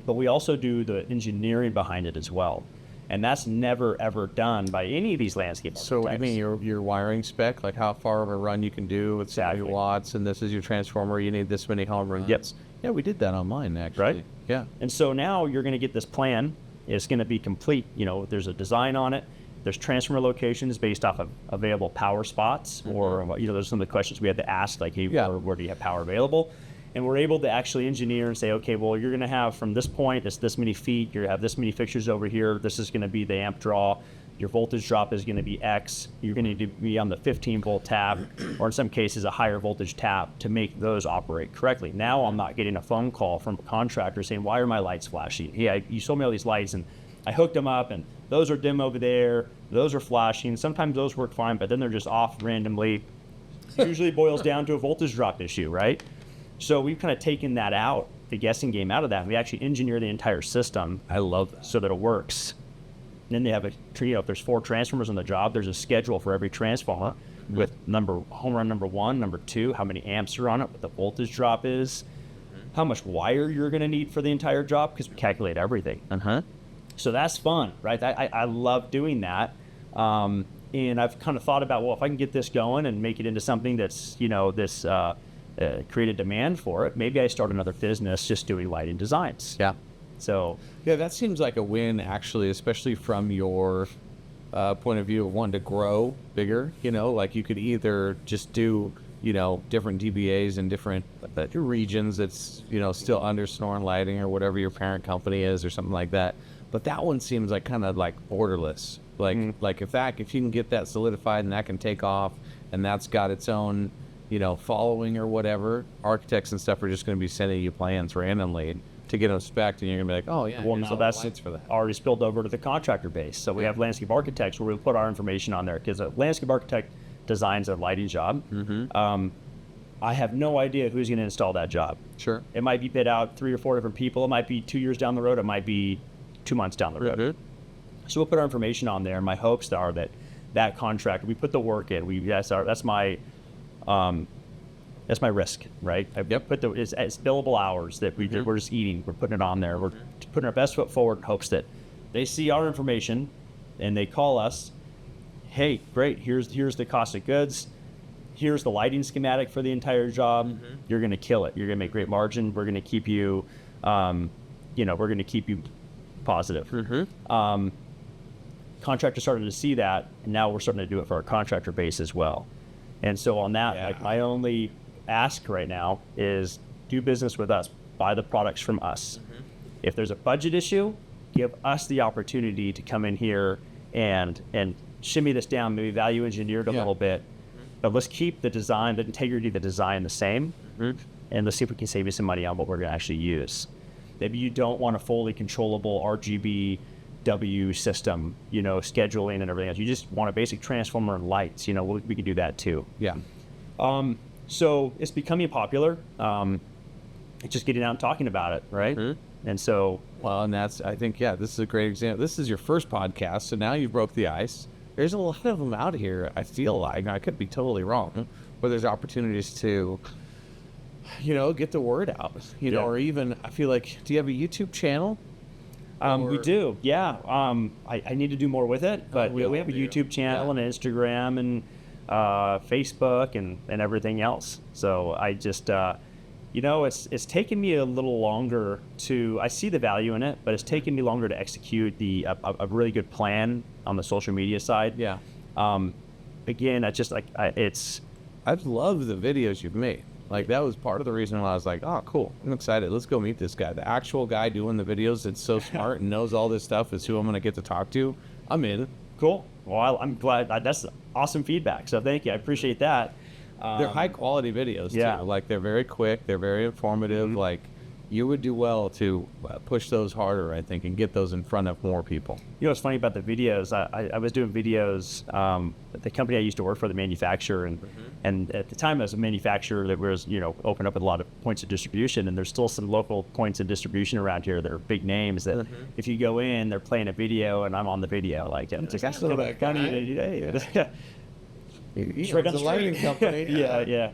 but we also do the engineering behind it as well. And that's never, ever done by any of these landscape architects. So I mean, your wiring spec, like how far of a run you can do with 70 watts, and this is your transformer, you need this many home runs. Yep. Yeah, we did that on mine, actually. Right? Yeah. And so now you're going to get this plan. It's going to be complete. There's a design on it. There's transformer locations based off of available power spots, or those are some of the questions we had to ask, like, hey, where do you have power available? And we're able to actually engineer and say, okay, well, you're going to have from this point, it's this many feet, you're going to have this many fixtures over here, this is going to be the amp draw, your voltage drop is going to be X, you're going to need to be on the 15-volt tap, or in some cases a higher voltage tap to make those operate correctly. Now I'm not getting a phone call from a contractor saying, why are my lights flashing? Yeah, you sold me all these lights, and I hooked them up, and those are dim over there, those are flashing. Sometimes those work fine, but then they're just off randomly. It usually boils down to a voltage drop issue, right? So we've kind of taken that out the guessing game out of that. We actually engineer the entire system. I love that. So that it works. And then they have if there's 4 transformers on the job, there's a schedule for every transformer with home run number 1, number 2, how many amps are on it, what the voltage drop is, how much wire you're going to need for the entire job, because we calculate everything. So that's fun, right? I love doing that. And I've kind of thought about, well, if I can get this going and make it into something that's, create a demand for it, maybe I start another business just doing lighting designs. Yeah. So yeah, that seems like a win, actually, especially from your point of view of wanting to grow bigger. Like you could either just do, different DBAs in different regions that's, still under Sonoran Lighting or whatever your parent company is or something like that. But that one seems like kind of like borderless. Like if you can get that solidified and that can take off and that's got its own, following or whatever, architects and stuff are just going to be sending you plans randomly to get them spec'd, and you're going to be like, oh, yeah, well, so that's lights for that. Already spilled over to the contractor base. So we have landscape architects where we put our information on there, because a landscape architect designs a lighting job. I have no idea who's going to install that job. Sure. It might be bid out 3 or 4 different people. It might be 2 years down the road. It might be 2 months down the road. So we'll put our information on there. My hopes are that contractor, we put the work in. That's my risk, right? I put it's billable hours that we're just eating. We're putting it on there. We're putting our best foot forward in hopes that they see our information and they call us. Hey, great! Here's the cost of goods. Here's the lighting schematic for the entire job. You're going to kill it. You're going to make great margin. We're going to keep you, we're going to keep you positive. Contractors started to see that, and now we're starting to do it for our contractor base as well. And so on that, like my only ask right now is do business with us, buy the products from us. If there's a budget issue, give us the opportunity to come in here and shimmy this down, maybe value engineer it a little bit. But let's keep the design, the integrity of the design the same, and let's see if we can save you some money on what we're going to actually use. Maybe you don't want a fully controllable RGB system, scheduling and everything else. You just want a basic transformer and lights. We can do that too. Yeah. So it's becoming popular. It's just getting out and talking about it, right? And so, well, and that's, I think, this is a great example. This is your first podcast, so now you broke the ice. There's a lot of them out here, I feel like. I could be totally wrong, but there's opportunities to, get the word out, or even, I feel like, do you have a YouTube channel? We do, yeah. I need to do more with it, but we have a YouTube channel and an Instagram and Facebook and everything else. So I just, it's taken me a little longer I see the value in it, but it's taken me longer to execute a really good plan on the social media side. Yeah. Again, I love the videos you've made. Like, that was part of the reason why I was like, oh, cool, I'm excited. Let's go meet this guy. The actual guy doing the videos that's so smart and knows all this stuff is who I'm going to get to talk to. I'm in. Cool. Well, I'm glad. That's awesome feedback. So thank you. I appreciate that. They're high-quality videos, too. Like, they're very quick. They're very informative. Like, you would do well to push those harder, I think, and get those in front of more people. What's funny about the videos, I was doing videos at the company I used to work for, the manufacturer, and at the time as a manufacturer that was, opened up with a lot of points of distribution, and there's still some local points of distribution around here that are big names that if you go in, they're playing a video and I'm on the video. Like, it's like, that's not that guy. It's a lighting company. Yeah.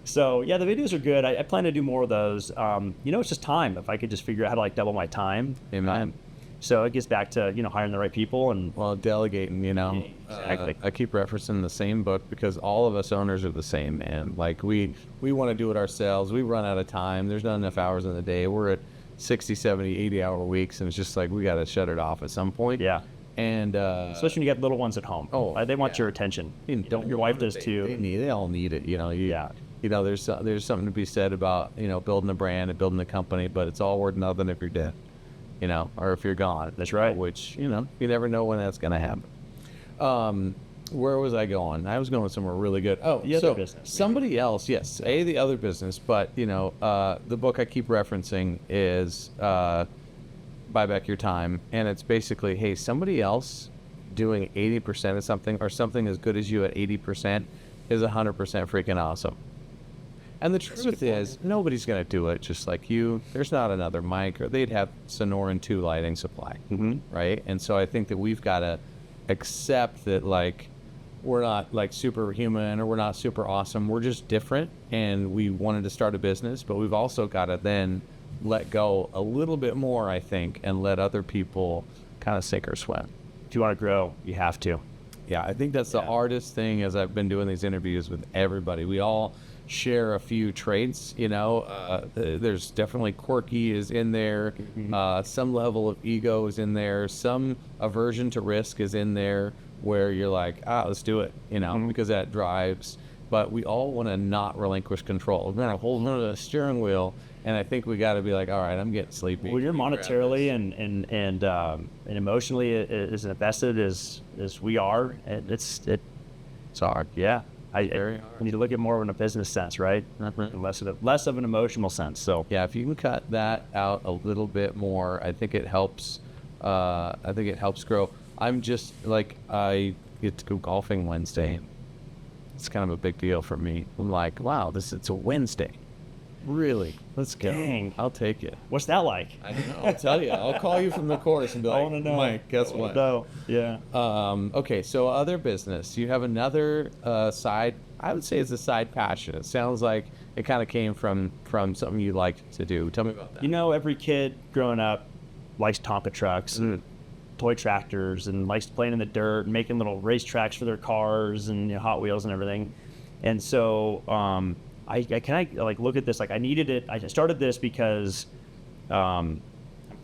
So, the videos are good. I plan to do more of those. It's just time. If I could just figure out how to, double my time. Amen. So it gets back to, hiring the right people and... Well, delegating, Exactly. I keep referencing the same book because all of us owners are the same, man. Like, we want to do it ourselves. We run out of time. There's not enough hours in the day. We're at 60, 70, 80-hour weeks, and it's just like we got to shut it off at some point. Yeah. And especially when you got little ones at home. They want your attention. Your wife does too. They all need it. There's something to be said about building a brand and building a company, but it's all worth nothing if you're dead, or if you're gone. That's right. Which you never know when that's gonna happen. Where was I going? I was going somewhere really good. The other business. Somebody else, yes, the other business, but the book I keep referencing is Buy Back Your Time, and it's basically, hey, somebody else doing 80% of something or something as good as you at 80% is 100% freaking awesome. And the truth is, nobody's going to do it just like you. There's not another Mike, or they'd have Sonoran 2 Lighting Supply, right? And so I think that we've got to accept that, like, we're not like superhuman or we're not super awesome. We're just different, and we wanted to start a business, but we've also got to then let go a little bit more, I think, and let other people kind of sink or swim. If you want to grow, you have to. Yeah, I think that's the hardest thing as I've been doing these interviews with everybody. We all share a few traits, you know. There's definitely quirky is in there. Some level of ego is in there. Some aversion to risk is in there, where you're like, let's do it, you know, because that drives. But we all want to not relinquish control. We're going to hold onto the steering wheel, and I think we got to be like, all right, I'm getting sleepy. Well, you're monetarily and emotionally as invested as we are. It's hard. Yeah. Very hard. We need to look at more in a business sense, right? And less of an emotional sense. So yeah, if you can cut that out a little bit more, I think it helps. I think it helps grow. I'm just like, I get to go golfing Wednesday. It's kind of a big deal for me. I'm like, wow, it's a Wednesday. Really? Let's go. Dang. I'll take it. What's that like? I don't know. I'll tell you. I'll call you from the course and be like, I want to know. Mike, guess what? No. Yeah. Okay, so other business. You have another side, I would say it's a side passion. It sounds like it kind of came from something you liked to do. Tell me about that. You know, every kid growing up likes Tonka trucks, toy tractors, and likes playing in the dirt and making little race tracks for their cars and, you know, Hot Wheels and everything. And so I look at this, like I needed it. I started this because I'm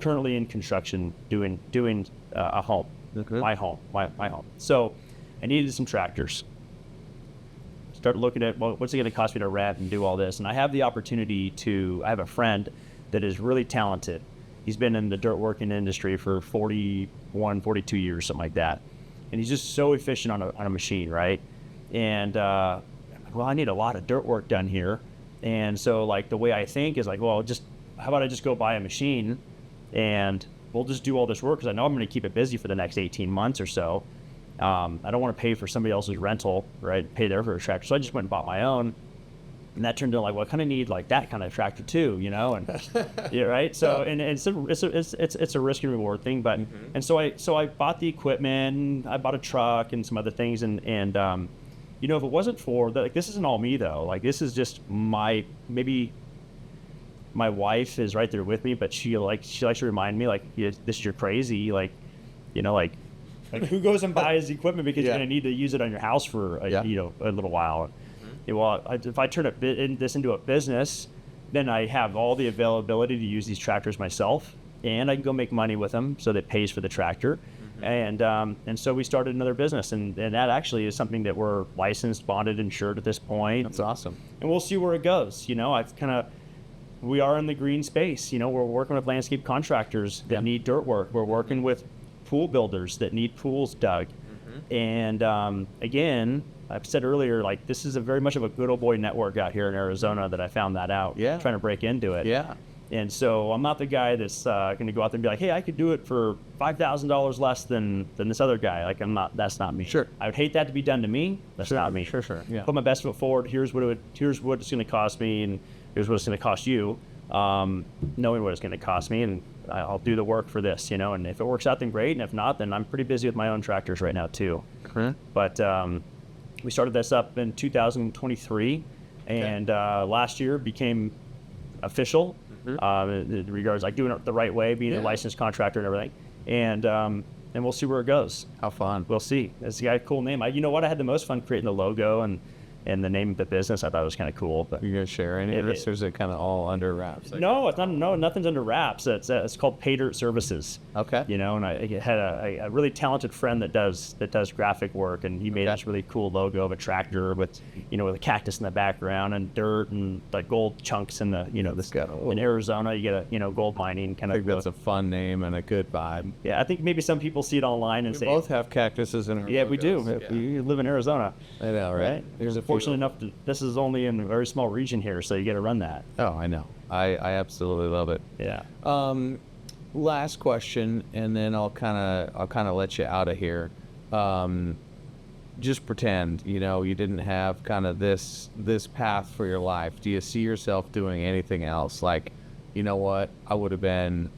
currently in construction doing a home, my home. So I needed some tractors. Started looking at, well, what's it going to cost me to rent and do all this? And I have the opportunity I have a friend that is really talented. He's been in the dirt working industry for 41, 42 years, something like that. And he's just so efficient on a machine, right? And well, I need a lot of dirt work done here. And so, like, the way I think is like, well, how about I just go buy a machine and we'll just do all this work, because I know I'm going to keep it busy for the next 18 months or so. I don't want to pay for somebody else's rental, right? Pay there for a tractor. So I just went and bought my own. And that turned into like, well, I kind of need like that kind of tractor too, you know, and yeah, right. So and it's a risk and reward thing, but and so I bought the equipment, I bought a truck and some other things, and you know, if it wasn't for that, like, this isn't all me though. Like, this is just maybe my wife is right there with me, but she likes to remind me, like, yeah, this is your crazy, like, you know, like who goes and buys equipment because you're gonna need to use it on your house for you know, a little while. Well, if I turn this into a business, then I have all the availability to use these tractors myself, and I can go make money with them, so that pays for the tractor. And so we started another business, and that actually is something that we're licensed, bonded, insured at this point. That's awesome. And we'll see where it goes. You know, we are in the green space. You know, we're working with landscape contractors that need dirt work. We're working with pool builders that need pools dug. And again, I've said earlier, like, this is very much of a good old boy network out here in Arizona that I found that out. Trying to break into it. And so I'm not the guy that's going to go out there and be like, hey, I could do it for $5,000 less than this other guy. Like, that's not me. Sure. I would hate that to be done to me. That's not me. Sure. Yeah. Put my best foot forward. Here's what it's going to cost me, and here's what it's going to cost you. Knowing what it's going to cost me, and I'll do the work for this, you know. And if it works out, then great. And if not, then I'm pretty busy with my own tractors right now too. But we started this up in 2023, and last year became official. In regards, like, doing it the right way, being a licensed contractor and everything, and we'll see where it goes. How fun. We'll see. It's got a cool name. You know what? I had the most fun creating the logo and the name of the business. I thought it was kind of cool. But you're gonna share any of this, or is it kind of all under wraps? No, it's not. No, nothing's under wraps. It's called Paydirt Services. Okay. You know, and I had a really talented friend that does graphic work, and he made this really cool logo of a tractor with a cactus in the background and dirt and like gold chunks in the in Arizona you get a gold mining kind of. I think that's a fun name and a good vibe. Yeah, I think maybe some people see it online and we say both have cactuses in our logos. We do. Yeah. We live in Arizona. I know, right? There's fortunate enough this is only in a very small region here, so you get to run that. Oh, I know. I absolutely love it. Yeah. Last question, and then I'll kind of let you out of here. just pretend, you didn't have kind of this path for your life. Do you see yourself doing anything else? Like, you know what? I would have been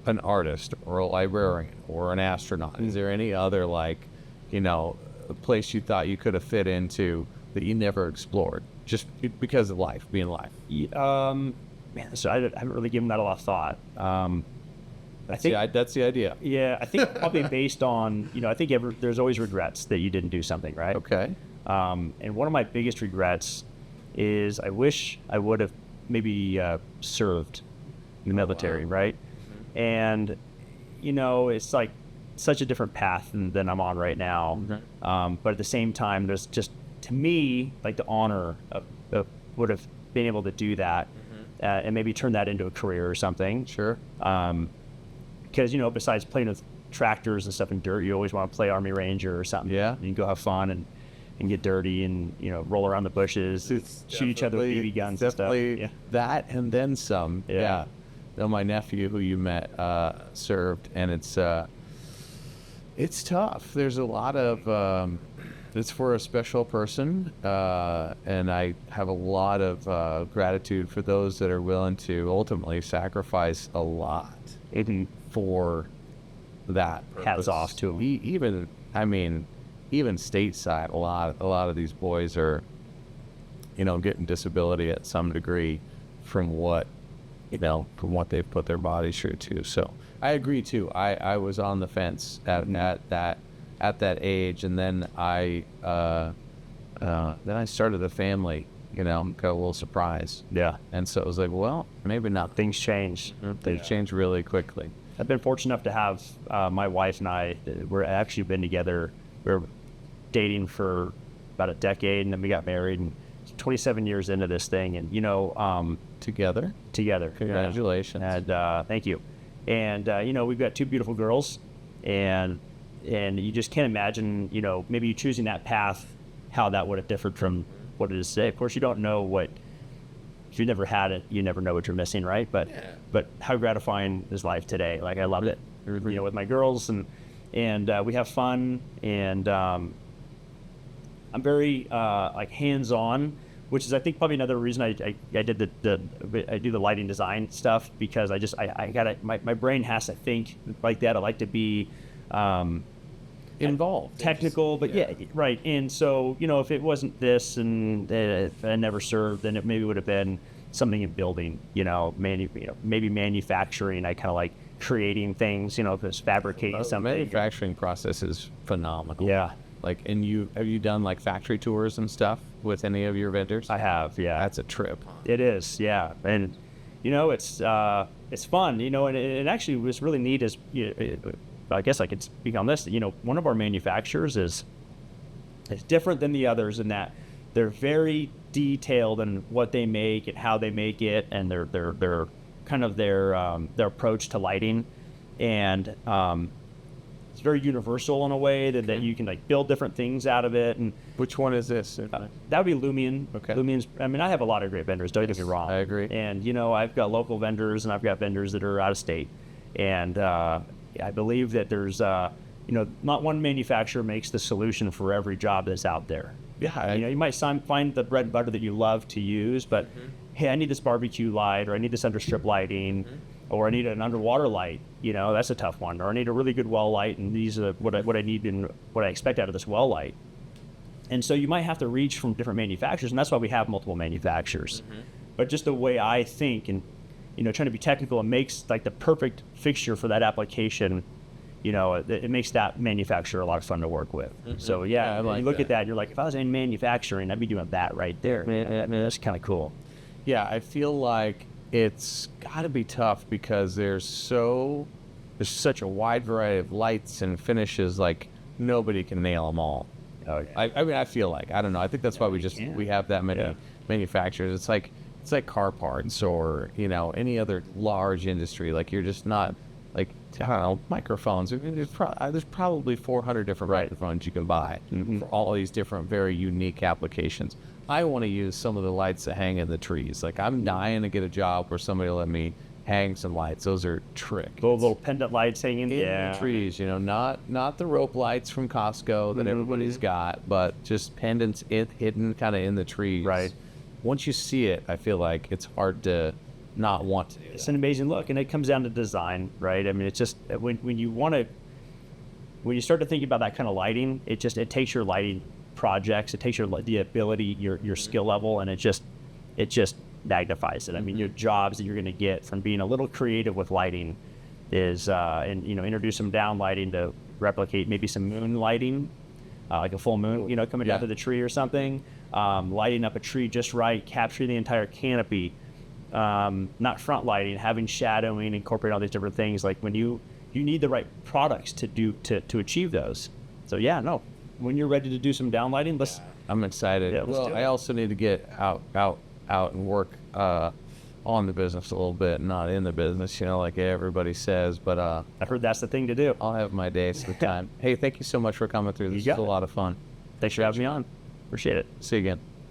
an artist or a librarian or an astronaut. Is there any other, like, place you thought you could have fit into that you never explored just because of life, being life? Man, so I haven't really given that a lot of thought. I think that's the idea. Yeah, I think probably based on, I think there's always regrets that you didn't do something, right? Okay. And one of my biggest regrets is I wish I would have maybe served in the military, right? Mm-hmm. And, it's like such a different path than I'm on right now. Mm-hmm. But at the same time, there's just, to me, like the honor of would have been able to do that, mm-hmm. And maybe turn that into a career or something. Sure. Because, besides playing with tractors and stuff in dirt, you always want to play Army Ranger or something. Yeah. You can go have fun and get dirty and, roll around the bushes, shoot each other with BB guns and stuff. Yeah. That and then some. Yeah. My nephew who you met served, and it's tough. There's a lot of, it's for a special person, and I have a lot of gratitude for those that are willing to ultimately sacrifice a lot for that purpose. Hats off to them. Even stateside, a lot of these boys are, getting disability at some degree from what they've put their bodies through too. So I agree too. I was on the fence at that age, and then I started a family. Got a little surprise. Yeah. And so it was like, well, maybe not. Things change. They change really quickly. I've been fortunate enough to have my wife and I. We're actually been together. We were dating for about a decade, and then we got married. And 27 years into this thing, and together. Congratulations. Yeah. And thank you. And we've got two beautiful girls, and you just can't imagine, maybe you choosing that path, how that would have differed from what it is today. Of course, you don't know if you never had it, you never know what you're missing, right? But how gratifying is life today? Like, I loved it, with my girls, and we have fun, and I'm very hands-on, which is, I think, probably another reason I did I do the lighting design stuff, because I gotta, my brain has to think like that. I like to be involved, technical, but yeah, right. And so, if it wasn't this, and if I never served, then it maybe would have been something in building, maybe manufacturing. I kind of like creating things, if it's fabricating something. The manufacturing process is phenomenal. Yeah. And have you done like factory tours and stuff with any of your vendors? I have, yeah. That's a trip. It is, yeah. And it's fun, and it actually was really neat. As I guess I could speak on this. One of our manufacturers is different than the others in that they're very detailed in what they make and how they make it, and their kind of their approach to lighting, and it's very universal in a way that you can build different things out of it. And which one is this? That would be Lumion. Okay. Lumion's. I have a lot of great vendors. Don't get me wrong. I agree. And I've got local vendors, and I've got vendors that are out of state. And I believe that there's not one manufacturer makes the solution for every job that's out there. Yeah. You might find the bread and butter that you love to use, but hey, I need this barbecue light, or I need this understrip lighting. Or I need an underwater light, that's a tough one. Or I need a really good well light, and these are what I need and what I expect out of this well light. And so you might have to reach from different manufacturers, and that's why we have multiple manufacturers. But just the way I think, and trying to be technical, it makes the perfect fixture for that application. It makes that manufacturer a lot of fun to work with. So yeah, you look at that, and you're like, if I was in manufacturing, I'd be doing that right there. That's kind of cool. Yeah, I feel like it's got to be tough because there's such a wide variety of lights and finishes. Like, nobody can nail them all. Oh, yeah. I feel like, I don't know. I think that's why we have that many manufacturers. It's like car parts or any other large industry. Like, you're just not I don't know, microphones. There's probably 400 different microphones you can buy for all these different very unique applications. I want to use some of the lights that hang in the trees. I'm dying to get a job where somebody will let me hang some lights. Those are trick. Little pendant lights hanging In the trees, you know, not the rope lights from Costco that everybody's got, but just pendants hidden kind of in the trees. Right. Once you see it, I feel like it's hard to not want to do It's that. an amazing look, and it comes down to design, right? I mean, it's just when you start to think about that kind of lighting, it takes your lighting projects, it takes the ability, your skill level, and it just magnifies it. I mean, your jobs that you're going to get from being a little creative with lighting is, and introduce some down lighting to replicate maybe some moon lighting, like a full moon, coming down to the tree or something, lighting up a tree just right, capturing the entire canopy, not front lighting, having shadowing, incorporating all these different things. Like when you need the right products to achieve those. So when you're ready to do some down lighting, I'm excited. Yeah, let's do it. I also need to get out and work on the business a little bit, not in the business, like everybody says. But I heard that's the thing to do. I'll have my days at the time. Hey, thank you so much for coming through. This is a lot of fun. Thanks for having me on. Appreciate it. See you again.